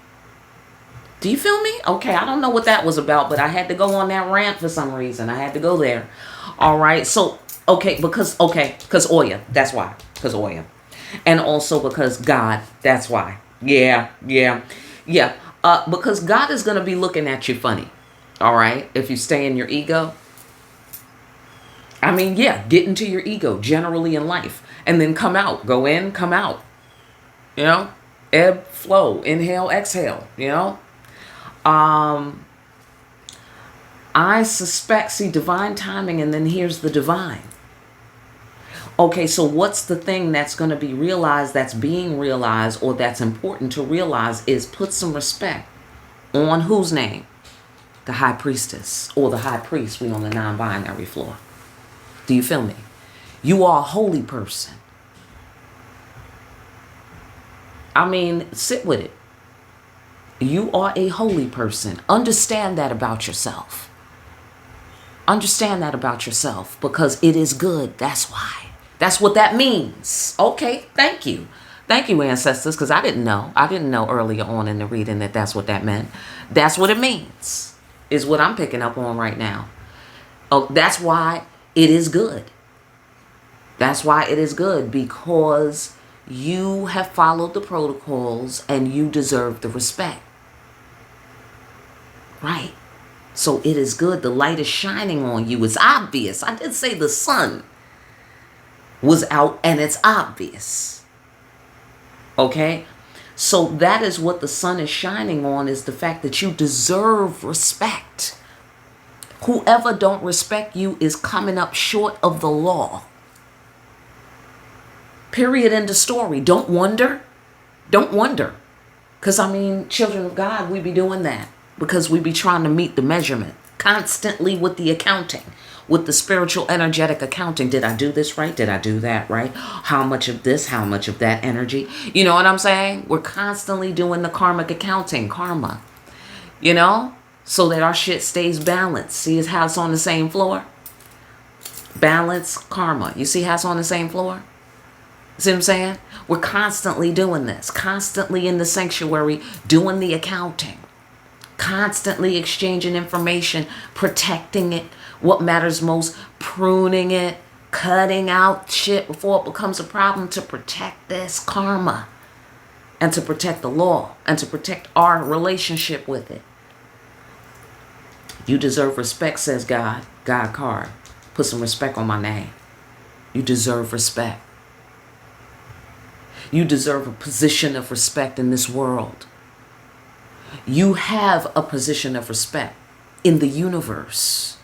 Do you feel me? Okay, I don't know what that was about, but I had to go on that rant for some reason. I had to go there. All right. So, because Oya, that's why. Because Oya. And also because God, that's why. Yeah. Because God is going to be looking at you funny. All right. If you stay in your ego. I mean, yeah, get into your ego generally in life. And then come out. Go in, come out. Ebb, flow, inhale, exhale, I suspect, see, divine timing, and then here's the divine. Okay, so what's the thing that's going to be realized, that's being realized, or that's important to realize is put some respect on whose name? The high priestess or the high priest. We on the non-binary floor. Do you feel me? You are a holy person. I mean, sit with it. You are a holy person. Understand that about yourself. Understand that about yourself, because it is good. That's why. That's what that means. Okay, thank you. Thank you, ancestors, because I didn't know. I didn't know earlier on in the reading that that's what that meant. That's what it means, is what I'm picking up on right now. Oh, that's why it is good. That's why it is good, because you have followed the protocols and you deserve the respect. Right. So it is good. The light is shining on you. It's obvious. I did say the sun was out and it's obvious. Okay. So that is what the sun is shining on, is the fact that you deserve respect. Whoever don't respect you is coming up short of the law. Period. End of story. Don't wonder. Don't wonder. Because, I mean, children of God, we be doing that. Because we be trying to meet the measurement constantly with the accounting, with the spiritual energetic accounting. Did I do this right? Did I do that right? How much of this? How much of that energy? You know what I'm saying? We're constantly doing the karmic accounting, karma, so that our shit stays balanced. See how it's on the same floor? Balance, karma. You see how it's on the same floor? See what I'm saying? We're constantly doing this, constantly in the sanctuary doing the accounting, constantly exchanging information, protecting it, what matters most, pruning it, cutting out shit before it becomes a problem, to protect this karma and to protect the law and to protect our relationship with it. You deserve respect, says God. God card. Put some respect on my name. You deserve respect. You deserve a position of respect in this world. You have a position of respect in the universe.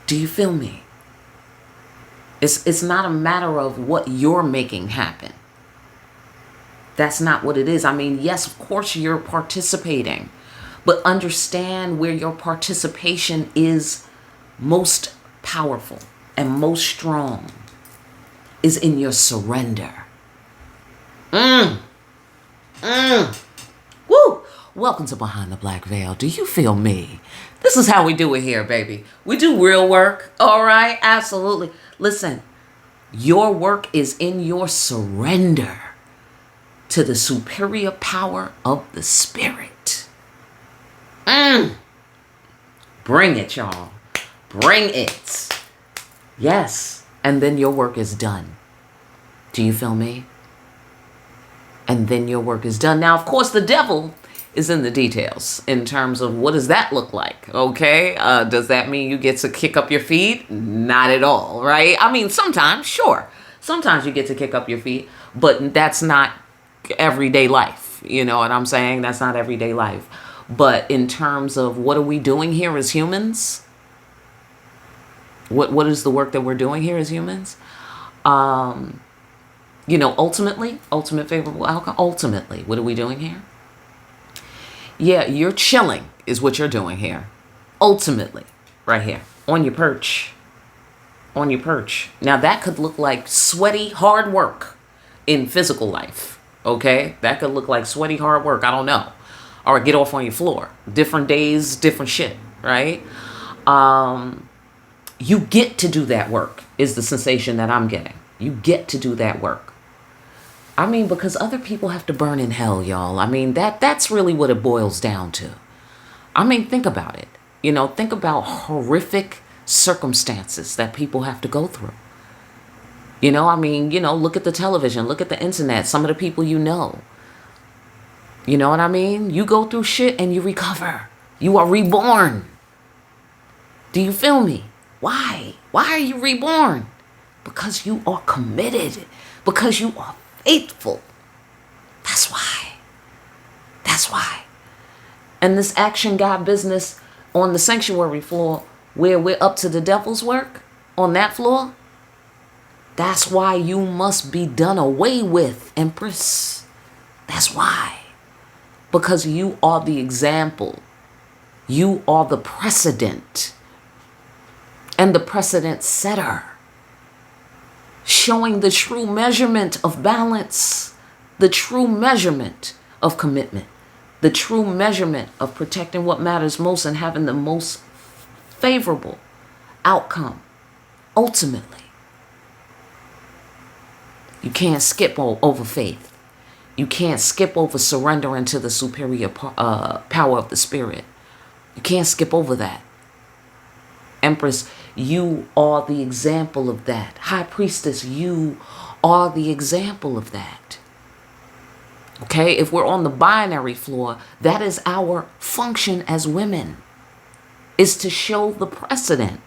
Do you feel me? It's not a matter of what you're making happen. That's not what it is. I mean, yes, of course you're participating, but understand where your participation is most powerful and most strong is in your surrender. Woo! Welcome to Behind the Black Veil. Do you feel me? This is how we do it here, baby. We do real work. All right? Absolutely. Listen, your work is in your surrender to the superior power of the spirit. Bring it, y'all. Bring it. Yes. And then your work is done. Do you feel me? And then your work is done. Now, of course, the devil is in the details in terms of what does that look like, okay? Does that mean you get to kick up your feet? Not at all, right? I mean, sometimes, sure. Sometimes you get to kick up your feet, but that's not everyday life. You know what I'm saying? That's not everyday life. But in terms of what are we doing here as humans? What is the work that we're doing here as humans? Ultimate favorable outcome. Ultimately, what are we doing here? Yeah, you're chilling is what you're doing here. Ultimately, right here, on your perch. On your perch. Now, that could look like sweaty, hard work in physical life, okay? That could look like sweaty, hard work. I don't know. Or get off on your floor. Different days, different shit, right? You get to do that work is the sensation that I'm getting. You get to do that work. I mean, because other people have to burn in hell, y'all. I mean, that's really what it boils down to. I mean, think about it. You know, think about horrific circumstances that people have to go through. You know, I mean, look at the television, look at the internet, some of the people you know. You know what I mean? You go through shit and you recover. You are reborn. Do you feel me? Why? Why are you reborn? Because you are committed. Because you are faithful. That's why. That's why. And this action God business on the sanctuary floor where we're up to the devil's work on that floor, that's why you must be done away with, Empress. That's why. Because you are the example. You are the precedent. And the precedent setter. Showing the true measurement of balance. The true measurement of commitment. The true measurement of protecting what matters most and having the most favorable outcome. Ultimately. You can't skip over faith. You can't skip over surrendering to the superior power of the spirit. You can't skip over that. Empress, you are the example of that. High Priestess, you are the example of that. Okay, if we're on the binary floor, that is our function as women. Is to show the precedent.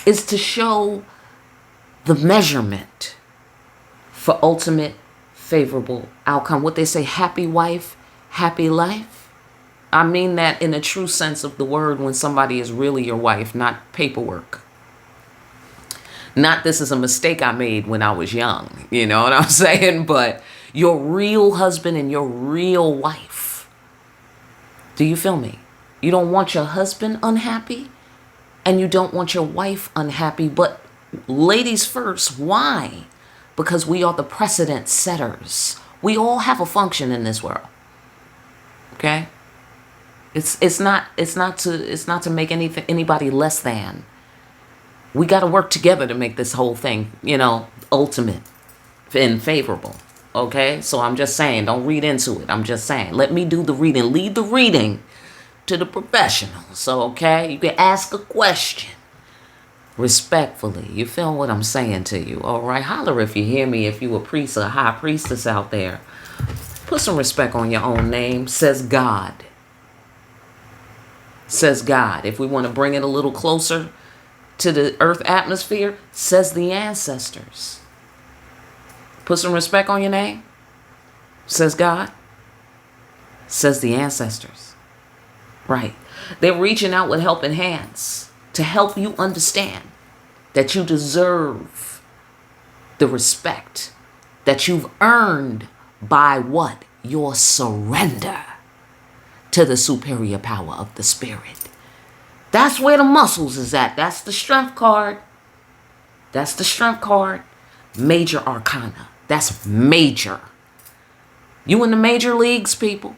Is to show the measurement for ultimate favorable outcome. What they say, happy wife, happy life. I mean that in a true sense of the word when somebody is really your wife, not paperwork. Not this is a mistake I made when I was young. You know what I'm saying? But your real husband and your real wife. Do you feel me? You don't want your husband unhappy and you don't want your wife unhappy. But ladies first, why? Because we are the precedent setters. We all have a function in this world. Okay? It's not to make anybody less than. We got to work together to make this whole thing, ultimate and favorable. Okay? So I'm just saying, don't read into it. I'm just saying, let me do the reading. Lead the reading to the professionals. So, okay? You can ask a question. Respectfully. You feel what I'm saying to you, all right? Holler if you hear me, if you a priest or a high priestess out there. Put some respect on your own name. Says God. Says God. If we want to bring it a little closer to the earth atmosphere, says the ancestors. Put some respect on your name. Says God. Says the ancestors. Right. They're reaching out with helping hands to help you understand that you deserve the respect that you've earned by what? Your surrender to the superior power of the spirit. That's where the muscles is at. That's the strength card. That's the strength card. Major arcana. That's major. You in the major leagues, people.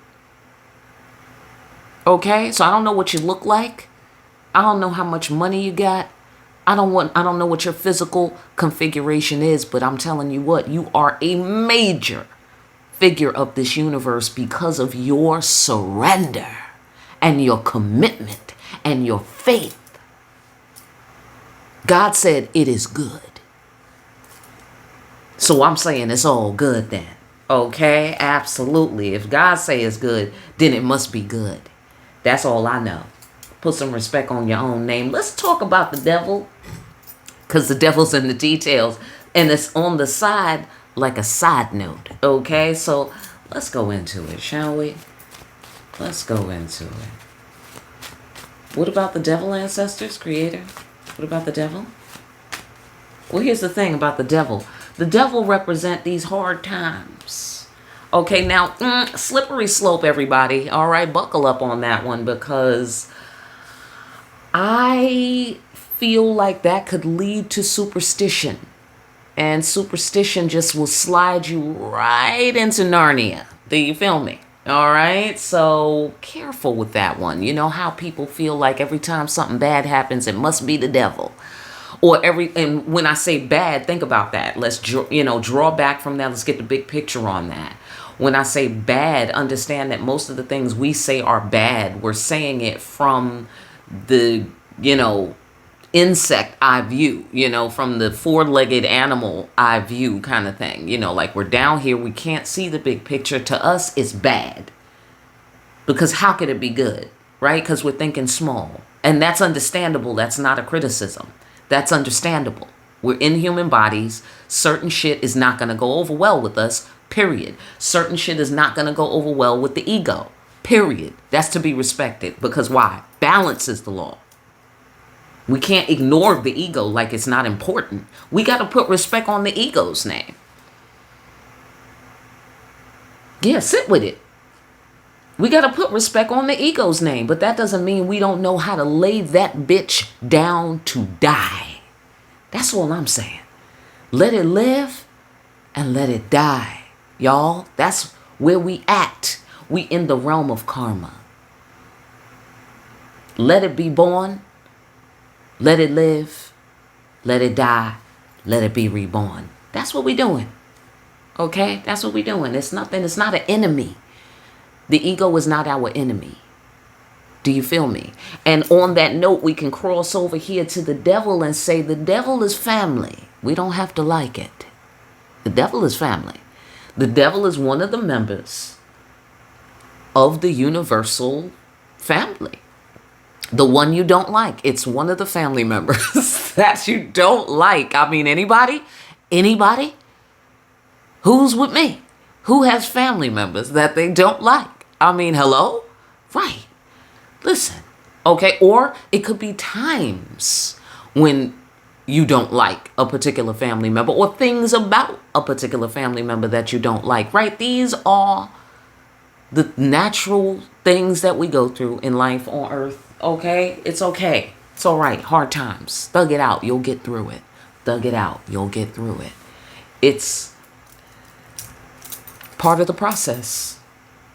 Okay? So I don't know what you look like. I don't know how much money you got. I don't know what your physical configuration is, but I'm telling you what, you are a major figure of this universe because of your surrender and your commitment and your faith. God said it is good. So I'm saying it's all good then. Okay? Absolutely. If God say it's good, then it must be good. That's all I know. Put some respect on your own name. Let's talk about the devil. Because the devil's in the details. And it's on the side like a side note. Okay? So let's go into it, shall we? Let's go into it. What about the devil, ancestors, creator? What about the devil? Well, here's the thing about the devil. The devil represent these hard times. Okay, now, slippery slope, everybody. All right, buckle up on that one because I feel like that could lead to superstition. And superstition just will slide you right into Narnia. Do you feel me? All right, so careful with that one. You know how people feel like every time something bad happens, it must be the devil. And when I say bad, think about that. Let's draw back from that. Let's get the big picture on that. When I say bad, understand that most of the things we say are bad, we're saying it from the, insect eye view, from the four-legged animal eye view kind of thing. Like we're down here, we can't see the big picture. To us, it's bad. Because how could it be good, right? Because we're thinking small. And that's understandable. That's not a criticism. That's understandable. We're in human bodies. Certain shit is not going to go over well with us, period. Certain shit is not going to go over well with the ego, period. That's to be respected. Because why? Balance is the law. We can't ignore the ego like it's not important. We got to put respect on the ego's name. Yeah, sit with it. We got to put respect on the ego's name, but that doesn't mean we don't know how to lay that bitch down to die. That's all I'm saying. Let it live and let it die. Y'all, that's where we at. We in the realm of karma. Let it be born. Let it live. Let it die. Let it be reborn. That's what we doing. Okay? That's what we doing. It's nothing. It's not an enemy. The ego is not our enemy. Do you feel me? And on that note, we can cross over here to the devil and say the devil is family. We don't have to like it. The devil is family. The devil is one of the members of the universal family. The one you don't like. It's one of the family members that you don't like. I mean, anybody? Anybody? Who's with me? Who has family members that they don't like? I mean, hello? Right. Listen. Okay. Or it could be times when you don't like a particular family member or things about a particular family member that you don't like. Right. These are the natural things that we go through in life on earth. Okay. It's okay. It's all right. Hard times. Thug it out. You'll get through it. Thug it out. You'll get through it. It's part of the process.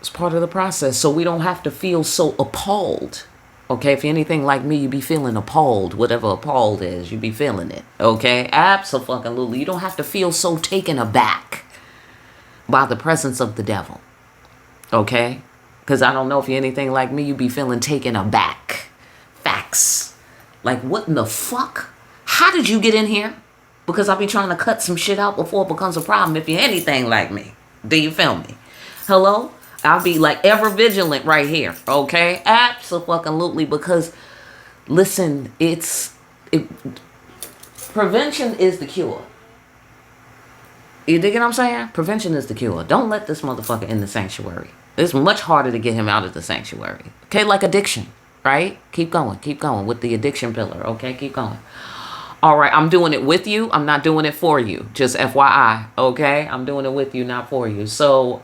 It's part of the process. So we don't have to feel so appalled. Okay, if you're anything like me, you be feeling appalled. Whatever appalled is, you be feeling it. Okay, absolutely. You don't have to feel so taken aback by the presence of the devil. Okay, because I don't know if you're anything like me, you be feeling taken aback. Facts. Like, what in the fuck? How did you get in here? Because I be trying to cut some shit out before it becomes a problem if you're anything like me. Do you feel me? Hello? I'll be like ever vigilant right here. Okay? Absolutely. Because, listen, prevention is the cure. You dig what I'm saying? Prevention is the cure. Don't let this motherfucker in the sanctuary. It's much harder to get him out of the sanctuary. Okay? Like addiction. Right? Keep going with the addiction pillar. Okay? Keep going. All right, I'm doing it with you. I'm not doing it for you. Just FYI, okay? I'm doing it with you, not for you. So,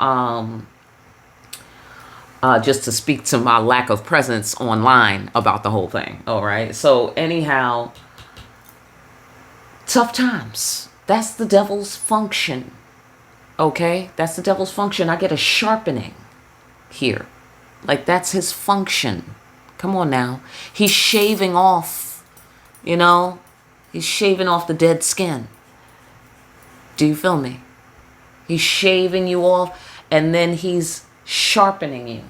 just to speak to my lack of presence online about the whole thing. All right. So anyhow, tough times. That's the devil's function. Okay. That's the devil's function. I get a sharpening here. Like that's his function. Come on now. He's shaving off, he's shaving off the dead skin. Do you feel me? He's shaving you off and then he's sharpening you.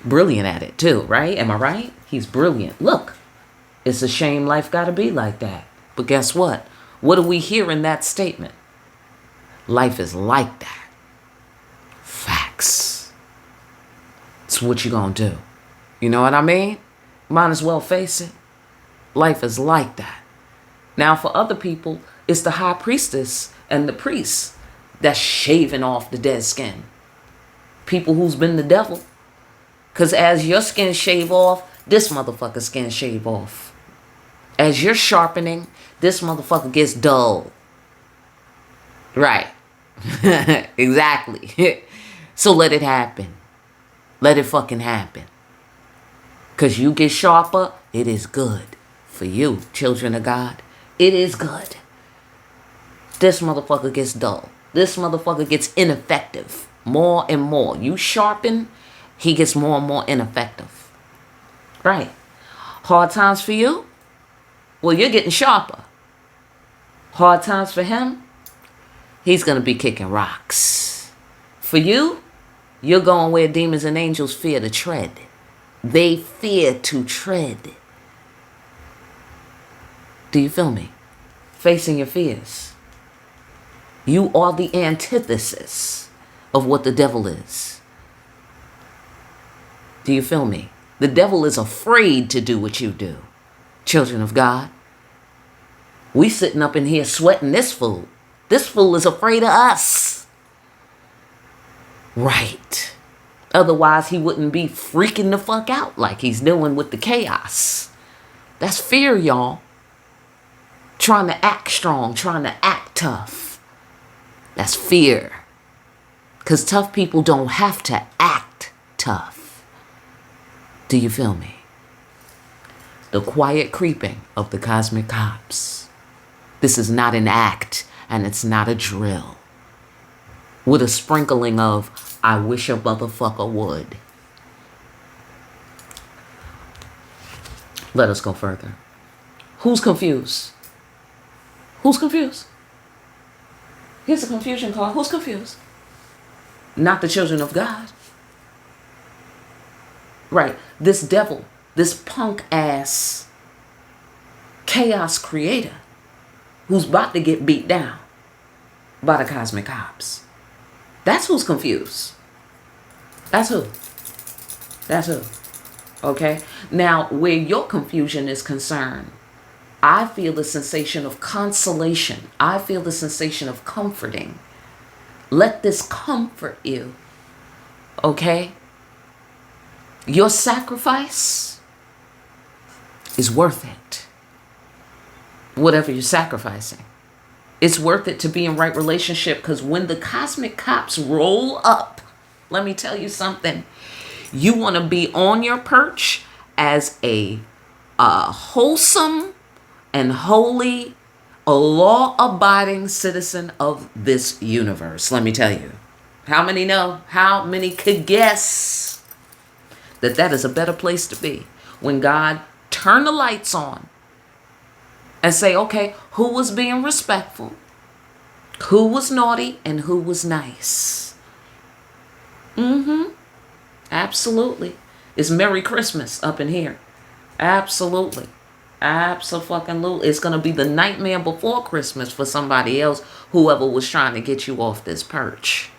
Brilliant at it too, right? Am I right? He's brilliant. Look, it's a shame life gotta be like that. But guess what? What do we hear in that statement? Life is like that. Facts. It's what you gonna do. You know what I mean? Might as well face it. Life is like that. Now for other people, it's the high priestess and the priest that's shaving off the dead skin. People who's been the devil. Because as your skin shave off, this motherfucker skin shave off. As you're sharpening, this motherfucker gets dull. Right. Exactly. So let it happen. Let it fucking happen. Because you get sharper, it is good. For you, children of God, it is good. This motherfucker gets dull. This motherfucker gets ineffective more and more. You sharpen, he gets more and more ineffective. Right. Hard times for you? Well, you're getting sharper. Hard times for him? He's going to be kicking rocks. For you, you're going where demons and angels fear to tread. They fear to tread. Do you feel me? Facing your fears. You are the antithesis of what the devil is. Do you feel me? The devil is afraid to do what you do. Children of God. We sitting up in here sweating this fool. This fool is afraid of us. Right. Otherwise, he wouldn't be freaking the fuck out like he's doing with the chaos. That's fear, y'all. Trying to act strong, trying to act tough. That's fear. Because tough people don't have to act tough. Do you feel me? The quiet creeping of the cosmic cops. This is not an act and it's not a drill. With a sprinkling of, I wish a motherfucker would. Let us go further. Who's confused? Who's confused? Here's a confusion card. Who's confused? Not the children of God. Right. This devil, this punk ass chaos creator who's about to get beat down by the cosmic cops. That's who's confused. That's who. That's who. Okay? Now, where your confusion is concerned, I feel the sensation of consolation. I feel the sensation of comforting. Let this comfort you. Okay? Your sacrifice is worth it. Whatever you're sacrificing. It's worth it to be in right relationship, because when the cosmic cops roll up, let me tell you something. You want to be on your perch as a wholesome and holy, a law-abiding citizen of this universe. Let me tell you. How many know? How many could guess that that is a better place to be? When God turned the lights on and say, okay, who was being respectful? Who was naughty and who was nice? Absolutely. It's Merry Christmas up in here. Absolutely. Absolutely. It's going to be the nightmare before Christmas for somebody else, whoever was trying to get you off this perch.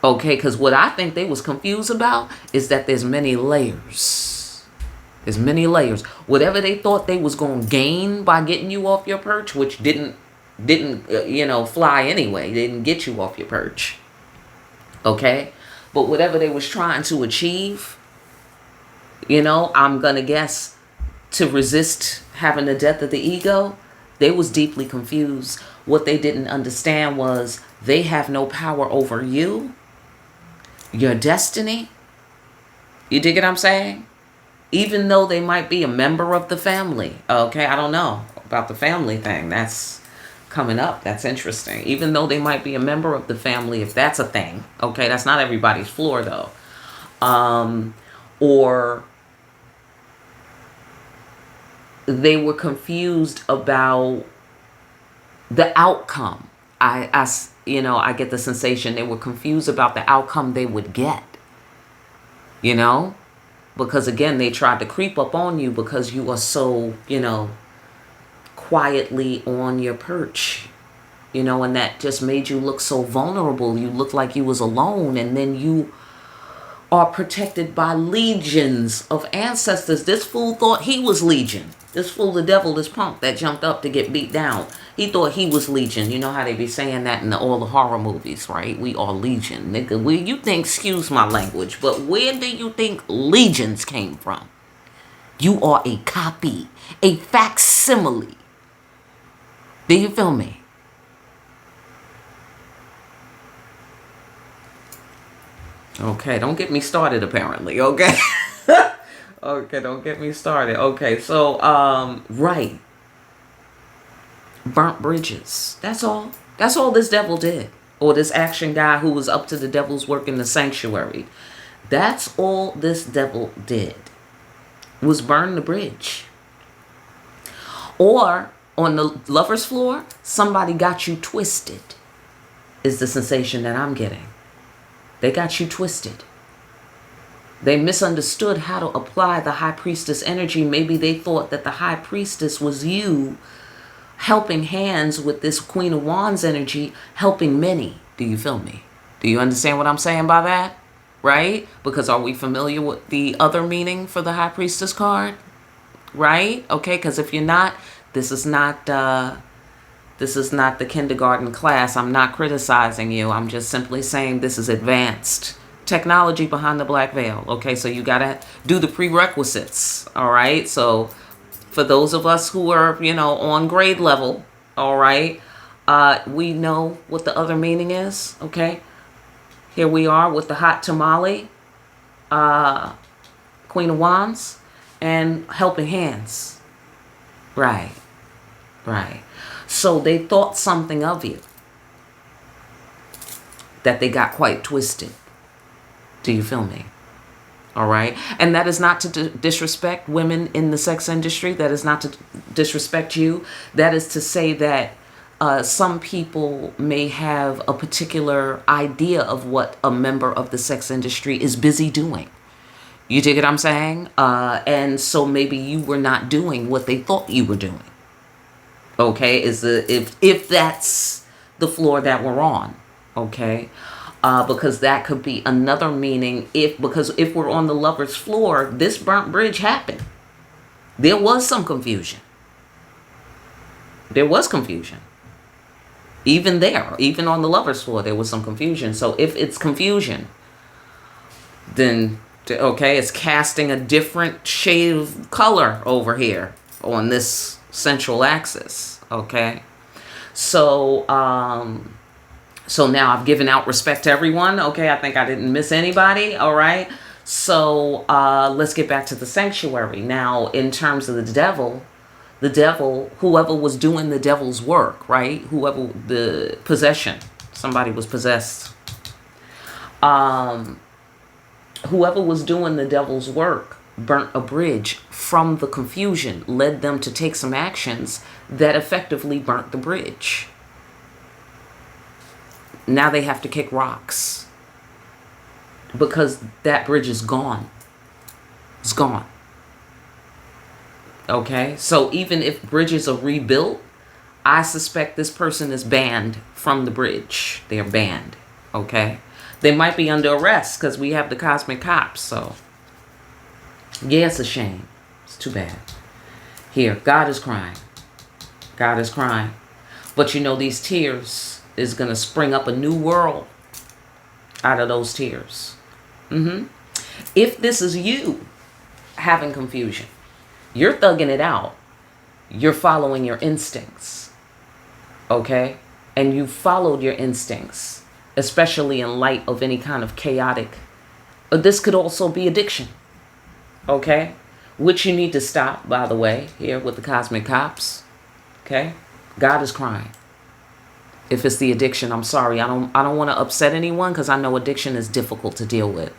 Okay, because what I think they was confused about is that there's many layers. There's many layers. Whatever they thought they was going to gain by getting you off your perch, which didn't fly anyway. They didn't get you off your perch. Okay? But whatever they was trying to achieve, I'm going to guess to resist having the death of the ego, they was deeply confused. What they didn't understand was they have no power over you, your destiny. You dig what I'm saying? Even though they might be a member of the family. Okay, I don't know about the family thing. That's coming up. That's interesting. Even though they might be a member of the family, if that's a thing. Okay, that's not everybody's floor though. Or they were confused about the outcome. I get the sensation they were confused about the outcome they would get. Because again, they tried to creep up on you because you are so, quietly on your perch, and that just made you look so vulnerable. You looked like you was alone, and then you are protected by legions of ancestors. This fool thought he was legion. This fool, the devil, this punk that jumped up to get beat down. He thought he was legion. You know how they be saying that in all the horror movies, right? We are legion. Nigga, where you think, excuse my language, but where do you think legions came from? You are a copy, a facsimile. Do you feel me? Okay, don't get me started apparently, okay? Okay, don't get me started. Okay, so, right. Burnt bridges. That's all. That's all this devil did. Or this action guy who was up to the devil's work in the sanctuary. That's all this devil did. Was burn the bridge. Or, on the lover's floor, somebody got you twisted. Is the sensation that I'm getting. They got you twisted. They misunderstood how to apply the high priestess energy. Maybe they thought that the high priestess was you helping hands with this Queen of Wands energy, helping many. Do you feel me? Do you understand what I'm saying by that? Right? Because are we familiar with the other meaning for the high priestess card? Right? Okay, because if you're not, this is not the kindergarten class. I'm not criticizing you. I'm just simply saying this is advanced technology behind the black veil. Okay, so you got to do the prerequisites. All right, so for those of us who are, on grade level, all right, we know what the other meaning is. Okay, here we are with the hot tamale, Queen of Wands, and helping hands. Right. So they thought something of you that they got quite twisted. Do you feel me? All right. And that is not to disrespect women in the sex industry. That is not to disrespect you. That is to say that some people may have a particular idea of what a member of the sex industry is busy doing. You dig what I'm saying? And so maybe you were not doing what they thought you were doing. Okay, if that's the floor that we're on, okay, because that could be another meaning. Because if we're on the lover's floor, this burnt bridge happened. There was some confusion. There was confusion. Even on the lover's floor, there was some confusion. So if it's confusion, then okay, it's casting a different shade of color over here on this central axis. Okay, so now I've given out respect to everyone. Okay, I think I didn't miss anybody. All right, so let's get back to the sanctuary now. In terms of the devil, whoever was doing the devil's work, right? Whoever the possession, somebody was possessed. Whoever was doing the devil's work burnt a bridge from the confusion, led them to take some actions that effectively burnt the bridge. Now they have to kick rocks because that bridge is gone. It's gone. Okay, so even if bridges are rebuilt, I suspect this person is banned from the bridge. They're banned. Okay, they might be under arrest because we have the cosmic cops. So yeah, it's a shame. It's too bad. Here, God is crying. God is crying. But these tears is going to spring up a new world out of those tears. If this is you having confusion, you're thugging it out. you're following your instincts, okay? And you followed your instincts, especially in light of any kind of chaotic. This could also be addiction, okay? Which you need to stop, by the way, here with the cosmic cops, okay? God is crying. If it's the addiction, I'm sorry. I don't want to upset anyone because I know addiction is difficult to deal with.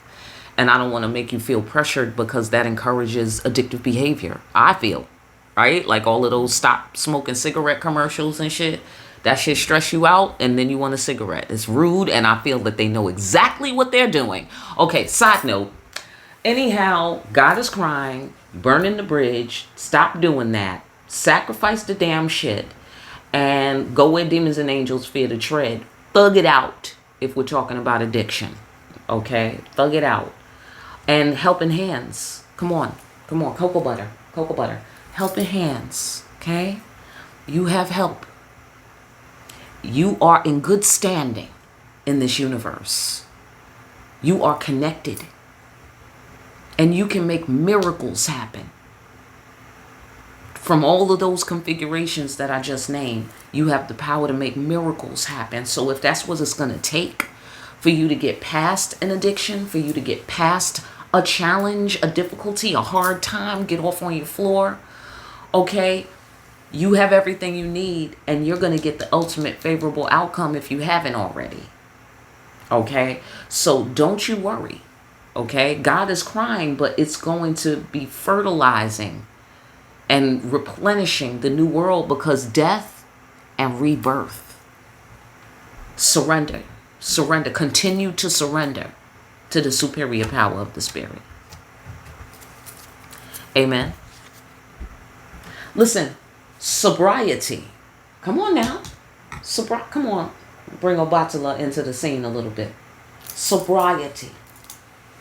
And I don't want to make you feel pressured because that encourages addictive behavior. I feel, right? Like all of those stop smoking cigarette commercials and shit. That shit stress you out and then you want a cigarette. It's rude and I feel that they know exactly what they're doing. Okay, side note. Anyhow, God is crying, burning the bridge. Stop doing that. Sacrifice the damn shit. And go where demons and angels fear to tread. Thug it out if we're talking about addiction. Okay? Thug it out. And helping hands. Come on. Come on. Cocoa butter. Cocoa butter. Helping hands. Okay? You have help. You are in good standing in this universe. You are connected. And you can make miracles happen. From all of those configurations that I just named, you have the power to make miracles happen. So if that's what it's going to take for you to get past an addiction, for you to get past a challenge, a difficulty, a hard time, get off on your floor, okay, you have everything you need and you're going to get the ultimate favorable outcome if you haven't already. Okay, so don't you worry. Okay, God is crying, but it's going to be fertilizing and replenishing the new world because death and rebirth. Surrender. Surrender. Continue to surrender to the superior power of the Spirit. Amen. Listen, sobriety. Come on now. Come on. Bring Obatala into the scene a little bit. Sobriety.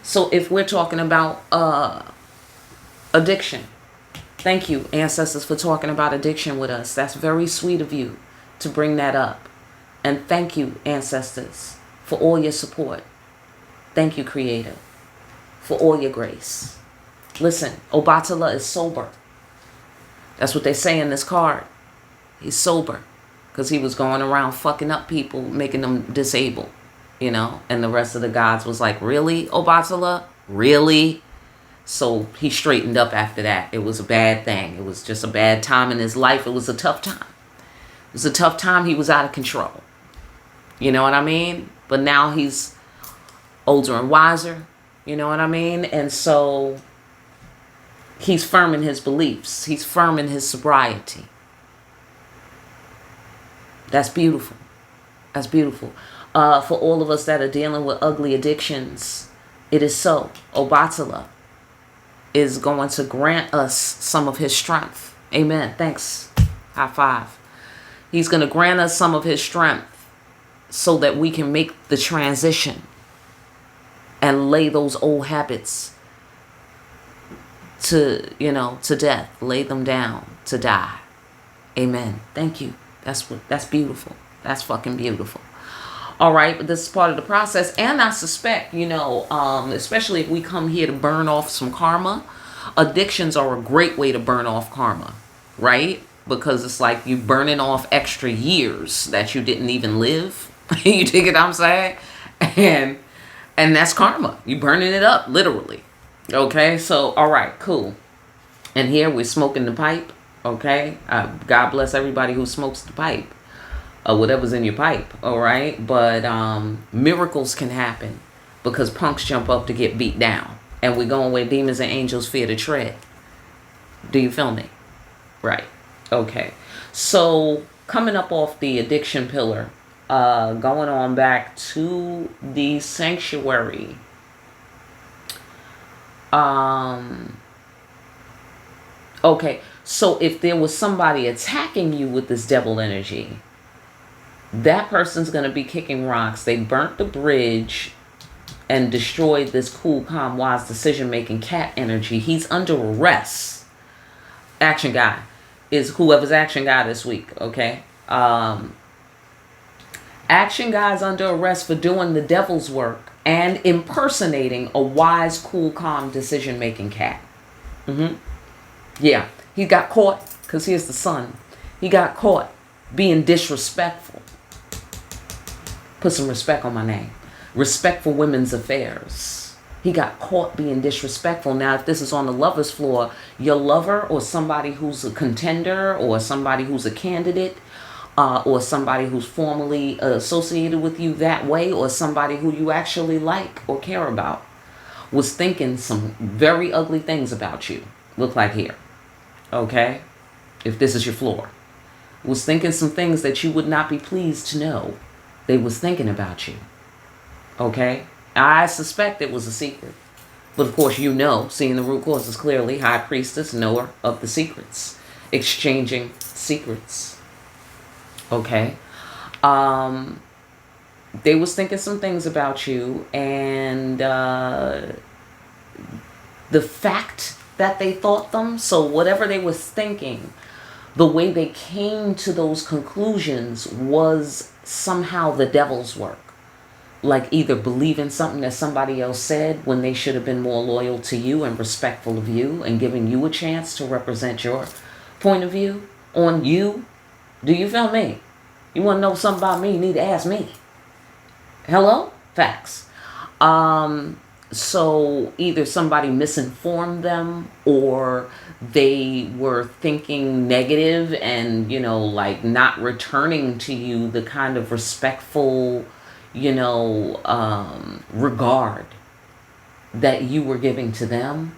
So if we're talking about addiction, thank you, ancestors, for talking about addiction with us. That's very sweet of you to bring that up. And thank you, ancestors, for all your support. Thank you, Creator, for all your grace. Listen, Obatala is sober. That's what they say in this card. He's sober because he was going around fucking up people, making them disabled, you know. And the rest of the gods was like, really, Obatala? Really? So he straightened up after that. It was a bad thing. It was just a bad time in his life. It was a tough time. It was a tough time. He was out of control. You know what I mean? But now he's older and wiser. You know what I mean? And so he's firm in his beliefs. He's firm in his sobriety. That's beautiful. That's beautiful. For all of us that are dealing with ugly addictions, it is so. Obatala is going to grant us some of his strength. Amen. Thanks. High five. He's going to grant us some of his strength so that we can make the transition and lay those old habits to, to death. Lay them down to die. Amen. Thank you. That's beautiful. That's fucking beautiful. All right, but this is part of the process. And I suspect, especially if we come here to burn off some karma, addictions are a great way to burn off karma, right? Because it's like you burning off extra years that you didn't even live. You dig what I'm saying? And that's karma. You burning it up, literally. Okay, so, all right, cool. And here we're smoking the pipe, okay? God bless everybody who smokes the pipe. Whatever's in your pipe, all right? But miracles can happen because punks jump up to get beat down. And we're going where demons and angels fear to tread. Do you feel me? Right. Okay. So coming up off the addiction pillar, going on back to the sanctuary. Okay. So if there was somebody attacking you with this devil energy, that person's going to be kicking rocks. They burnt the bridge and destroyed this cool, calm, wise, decision-making cat energy. He's under arrest. Action guy is whoever's action guy this week, okay? Action guy's under arrest for doing the devil's work and impersonating a wise, cool, calm, decision-making cat. Yeah, he got caught. Because here's the Sun. He got caught being disrespectful. Put some respect on my name. Respect for women's affairs. He got caught being disrespectful. Now, if this is on the lover's floor, your lover or somebody who's a contender or somebody who's a candidate or somebody who's formally associated with you that way or somebody who you actually like or care about was thinking some very ugly things about you. Look like here. Okay? If this is your floor. Was thinking some things that you would not be pleased to know they was thinking about you. Okay? I suspect it was a secret. But of course you know, seeing the root causes clearly, High Priestess, knower of the secrets. Exchanging secrets. Okay? They was thinking some things about you, and the fact that they thought them, so whatever they was thinking, the way they came to those conclusions was somehow the devil's work. Like either believing something that somebody else said when they should have been more loyal to you and respectful of you and giving you a chance to represent your point of view on you. Do you feel me? You want to know something about me, you need to ask me. Hello? Facts. So either somebody misinformed them or they were thinking negative and, you know, like not returning to you the kind of respectful, you know, regard that you were giving to them.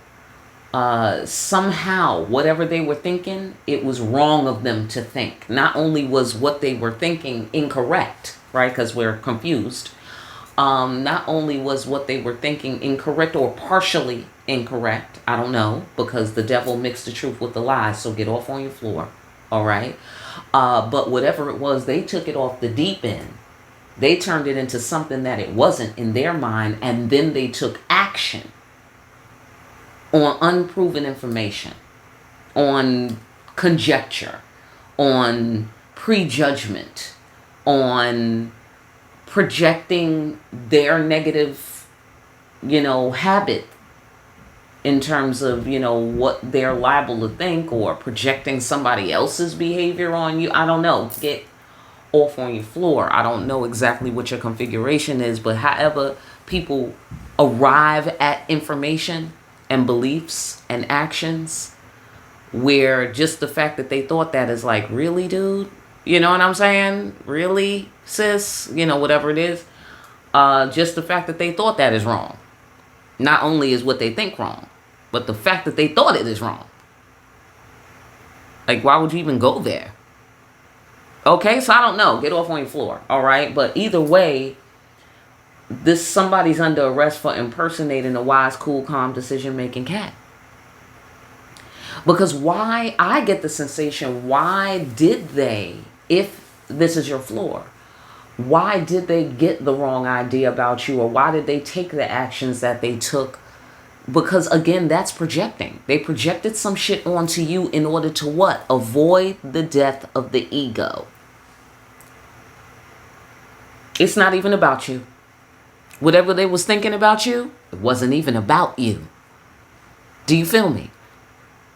Somehow, whatever they were thinking, it was wrong of them to think. Not only was what they were thinking incorrect, right? Because we're confused. Not only was what they were thinking incorrect or partially incorrect, I don't know, because the devil mixed the truth with the lies, so get off on your floor, all right? But whatever it was, they took it off the deep end. They turned it into something that it wasn't in their mind, and then they took action on unproven information, on conjecture, on prejudgment, on projecting their negative, you know, habit in terms of, you know, what they're liable to think, or projecting somebody else's behavior on you. I don't know. Get off on your floor. I don't know exactly what your configuration is, but however people arrive at information and beliefs and actions, where just the fact that they thought that is like, really, dude? You know what I'm saying? Really, sis? You know, whatever it is. Just the fact that they thought that is wrong. Not only is what they think wrong, but the fact that they thought it is wrong. Like, why would you even go there? Okay, so I don't know. Get off on your floor, all right? But either way, this somebody's under arrest for impersonating a wise, cool, calm, decision-making cat. Because why, I get the sensation, why did they, if this is your floor, why did they get the wrong idea about you, or why did they take the actions that they took? Because again, that's projecting. They projected some shit onto you in order to what? Avoid the death of the ego. It's not even about you. Whatever they was thinking about you, it wasn't even about you. Do you feel me?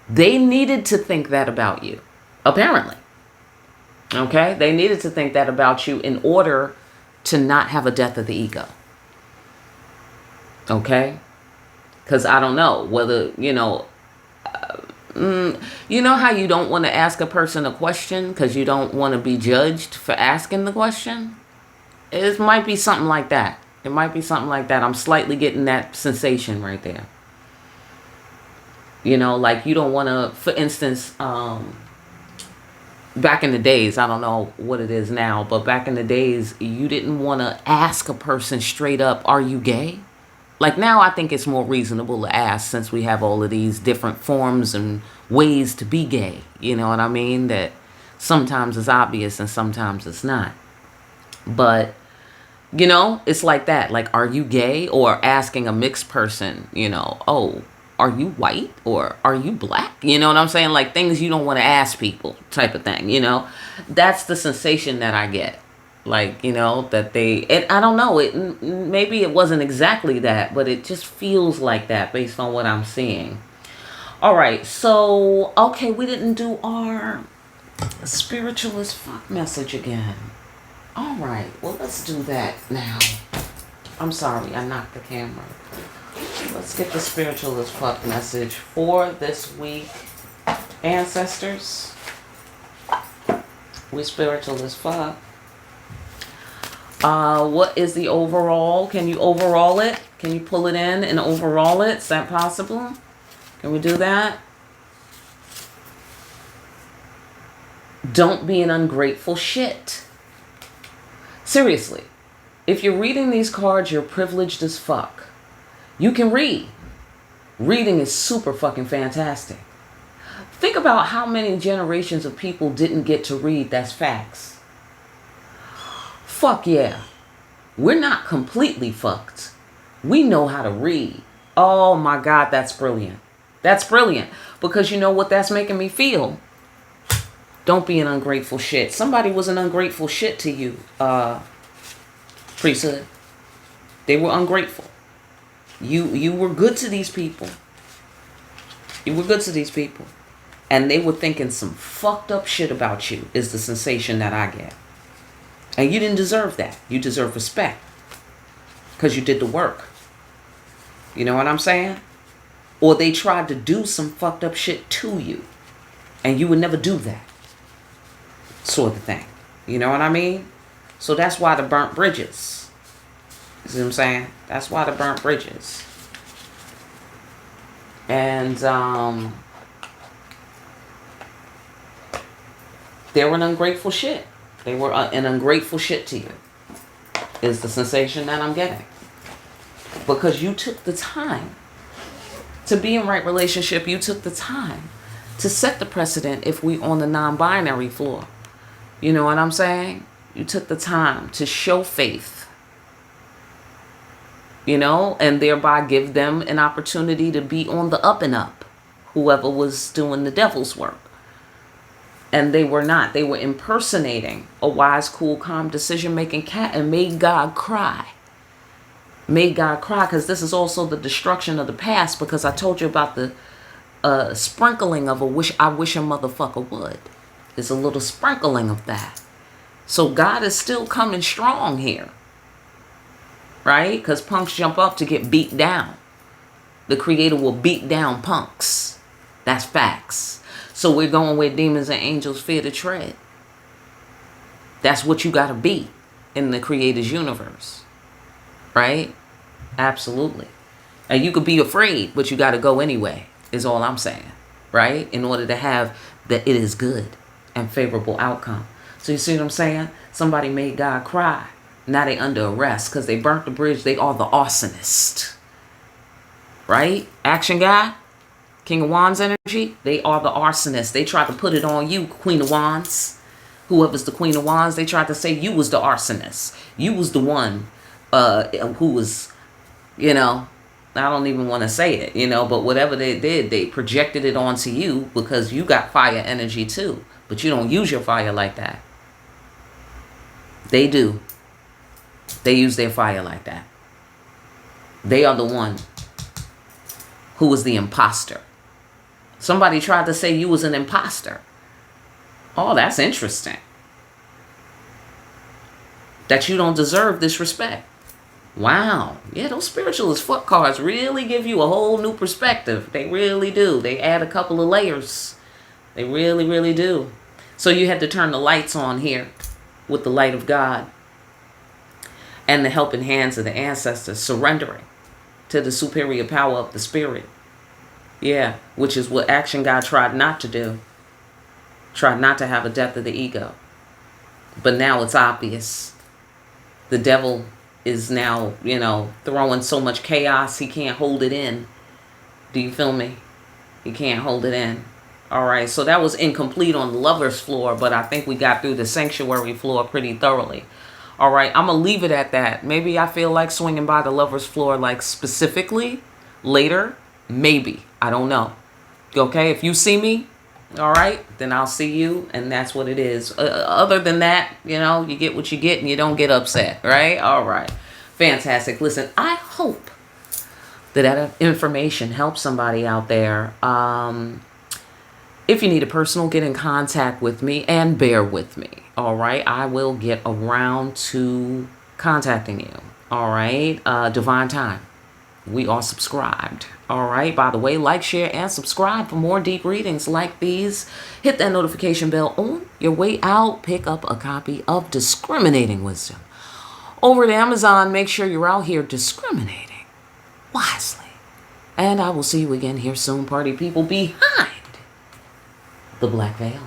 They needed to think that about you, apparently. Okay? They needed to think that about you in order to not have a death of the ego. Okay? Because I don't know whether, you know how you don't want to ask a person a question because you don't want to be judged for asking the question? It might be something like that. It might be something like that. I'm slightly getting that sensation right there. You know, like you don't want to, for instance, back in the days, I don't know what it is now, but back in the days, you didn't want to ask a person straight up, are you gay? Like now I think it's more reasonable to ask, since we have all of these different forms and ways to be gay. You know what I mean? That sometimes it's obvious and sometimes it's not. But, you know, it's like that. Like, are you gay? Or asking a mixed person, you know, oh, are you white or are you black? You know what I'm saying? Like things you don't want to ask people type of thing, you know? That's the sensation that I get. Like, you know, that they, and I don't know, maybe it wasn't exactly that, but it just feels like that based on what I'm seeing. All right, so, okay, we didn't do our spiritual as fuck message again. All right, well, let's do that now. I'm sorry, I knocked the camera. Let's get the spiritual as fuck message for this week. Ancestors, we spiritual as fuck. What is the overall? Can you overall it? Can you pull it in and overall it? Is that possible? Can we do that? Don't be an ungrateful shit. Seriously. If you're reading these cards, you're privileged as fuck. You can read. Reading is super fucking fantastic. Think about how many generations of people didn't get to read. That's facts. Fuck yeah. We're not completely fucked. We know how to read. Oh my God, that's brilliant. That's brilliant. Because you know what that's making me feel? Don't be an ungrateful shit. Somebody was an ungrateful shit to you, Priesthood. They were ungrateful. You were good to these people. You were good to these people. And they were thinking some fucked up shit about you, is the sensation that I get. And you didn't deserve that. You deserve respect. Because you did the work. You know what I'm saying? Or they tried to do some fucked up shit to you. And you would never do that. Sort of thing. You know what I mean? So that's why the burnt bridges. You see what I'm saying? That's why the burnt bridges. And they were an ungrateful shit. They were an ungrateful shit to you. Is the sensation that I'm getting. Because you took the time to be in right relationship. You took the time to set the precedent if we on the non-binary floor. You know what I'm saying? You took the time to show faith. You know, and thereby give them an opportunity to be on the up and up. Whoever was doing the devil's work. And they were not. They were impersonating a wise, cool, calm, decision-making cat and made God cry. Made God cry, because this is also the destruction of the past, because I told you about the sprinkling of I wish a motherfucker would. There's a little sprinkling of that. So God is still coming strong here. Right? Because punks jump up to get beat down. The Creator will beat down punks. That's facts. So we're going where demons and angels fear to tread. That's what you got to be in the Creator's universe. Right? Absolutely. And you could be afraid, but you got to go anyway, is all I'm saying. Right? In order to have the it is good and favorable outcome. So you see what I'm saying? Somebody made God cry. Now they under arrest because they burnt the bridge. They are the arsonist. Right? Action guy. King of Wands energy. They are the arsonist. They tried to put it on you, Queen of Wands. Whoever's the Queen of Wands, they tried to say you was the arsonist. You was the one who was, you know, I don't even want to say it, you know, but whatever they did, they projected it onto you because you got fire energy too. But you don't use your fire like that. They do. They use their fire like that. They are the one who was the imposter. Somebody tried to say you was an imposter. Oh, that's interesting. That you don't deserve this respect. Wow. Yeah, those spiritual as fuck cards really give you a whole new perspective. They really do. They add a couple of layers. They really, really do. So you had to turn the lights on here with the light of God and the helping hands of the ancestors, surrendering to the superior power of the spirit. Yeah, which is what Action God tried not to do. Tried not to have a death of the ego. But now it's obvious. The devil is now, you know, throwing so much chaos, he can't hold it in. Do you feel me? He can't hold it in. All right, so that was incomplete on the lover's floor, but I think we got through the sanctuary floor pretty thoroughly. All right, I'm going to leave it at that. Maybe I feel like swinging by the lover's floor, like specifically later. Maybe. I don't know. Okay, if you see me, all right, then I'll see you, and that's what it is. Other than that, you know, you get what you get and you don't get upset, right? All right. Fantastic. Listen, I hope that information helps somebody out there. If you need a personal, get in contact with me and bear with me. All right. I will get around to contacting you. All right. Divine time. We are subscribed. All right. By the way, like, share, and subscribe for more deep readings like these. Hit that notification bell on your way out. Pick up a copy of Discriminating Wisdom over at Amazon. Make sure you're out here discriminating wisely. And I will see you again here soon, party people, behind the black veil.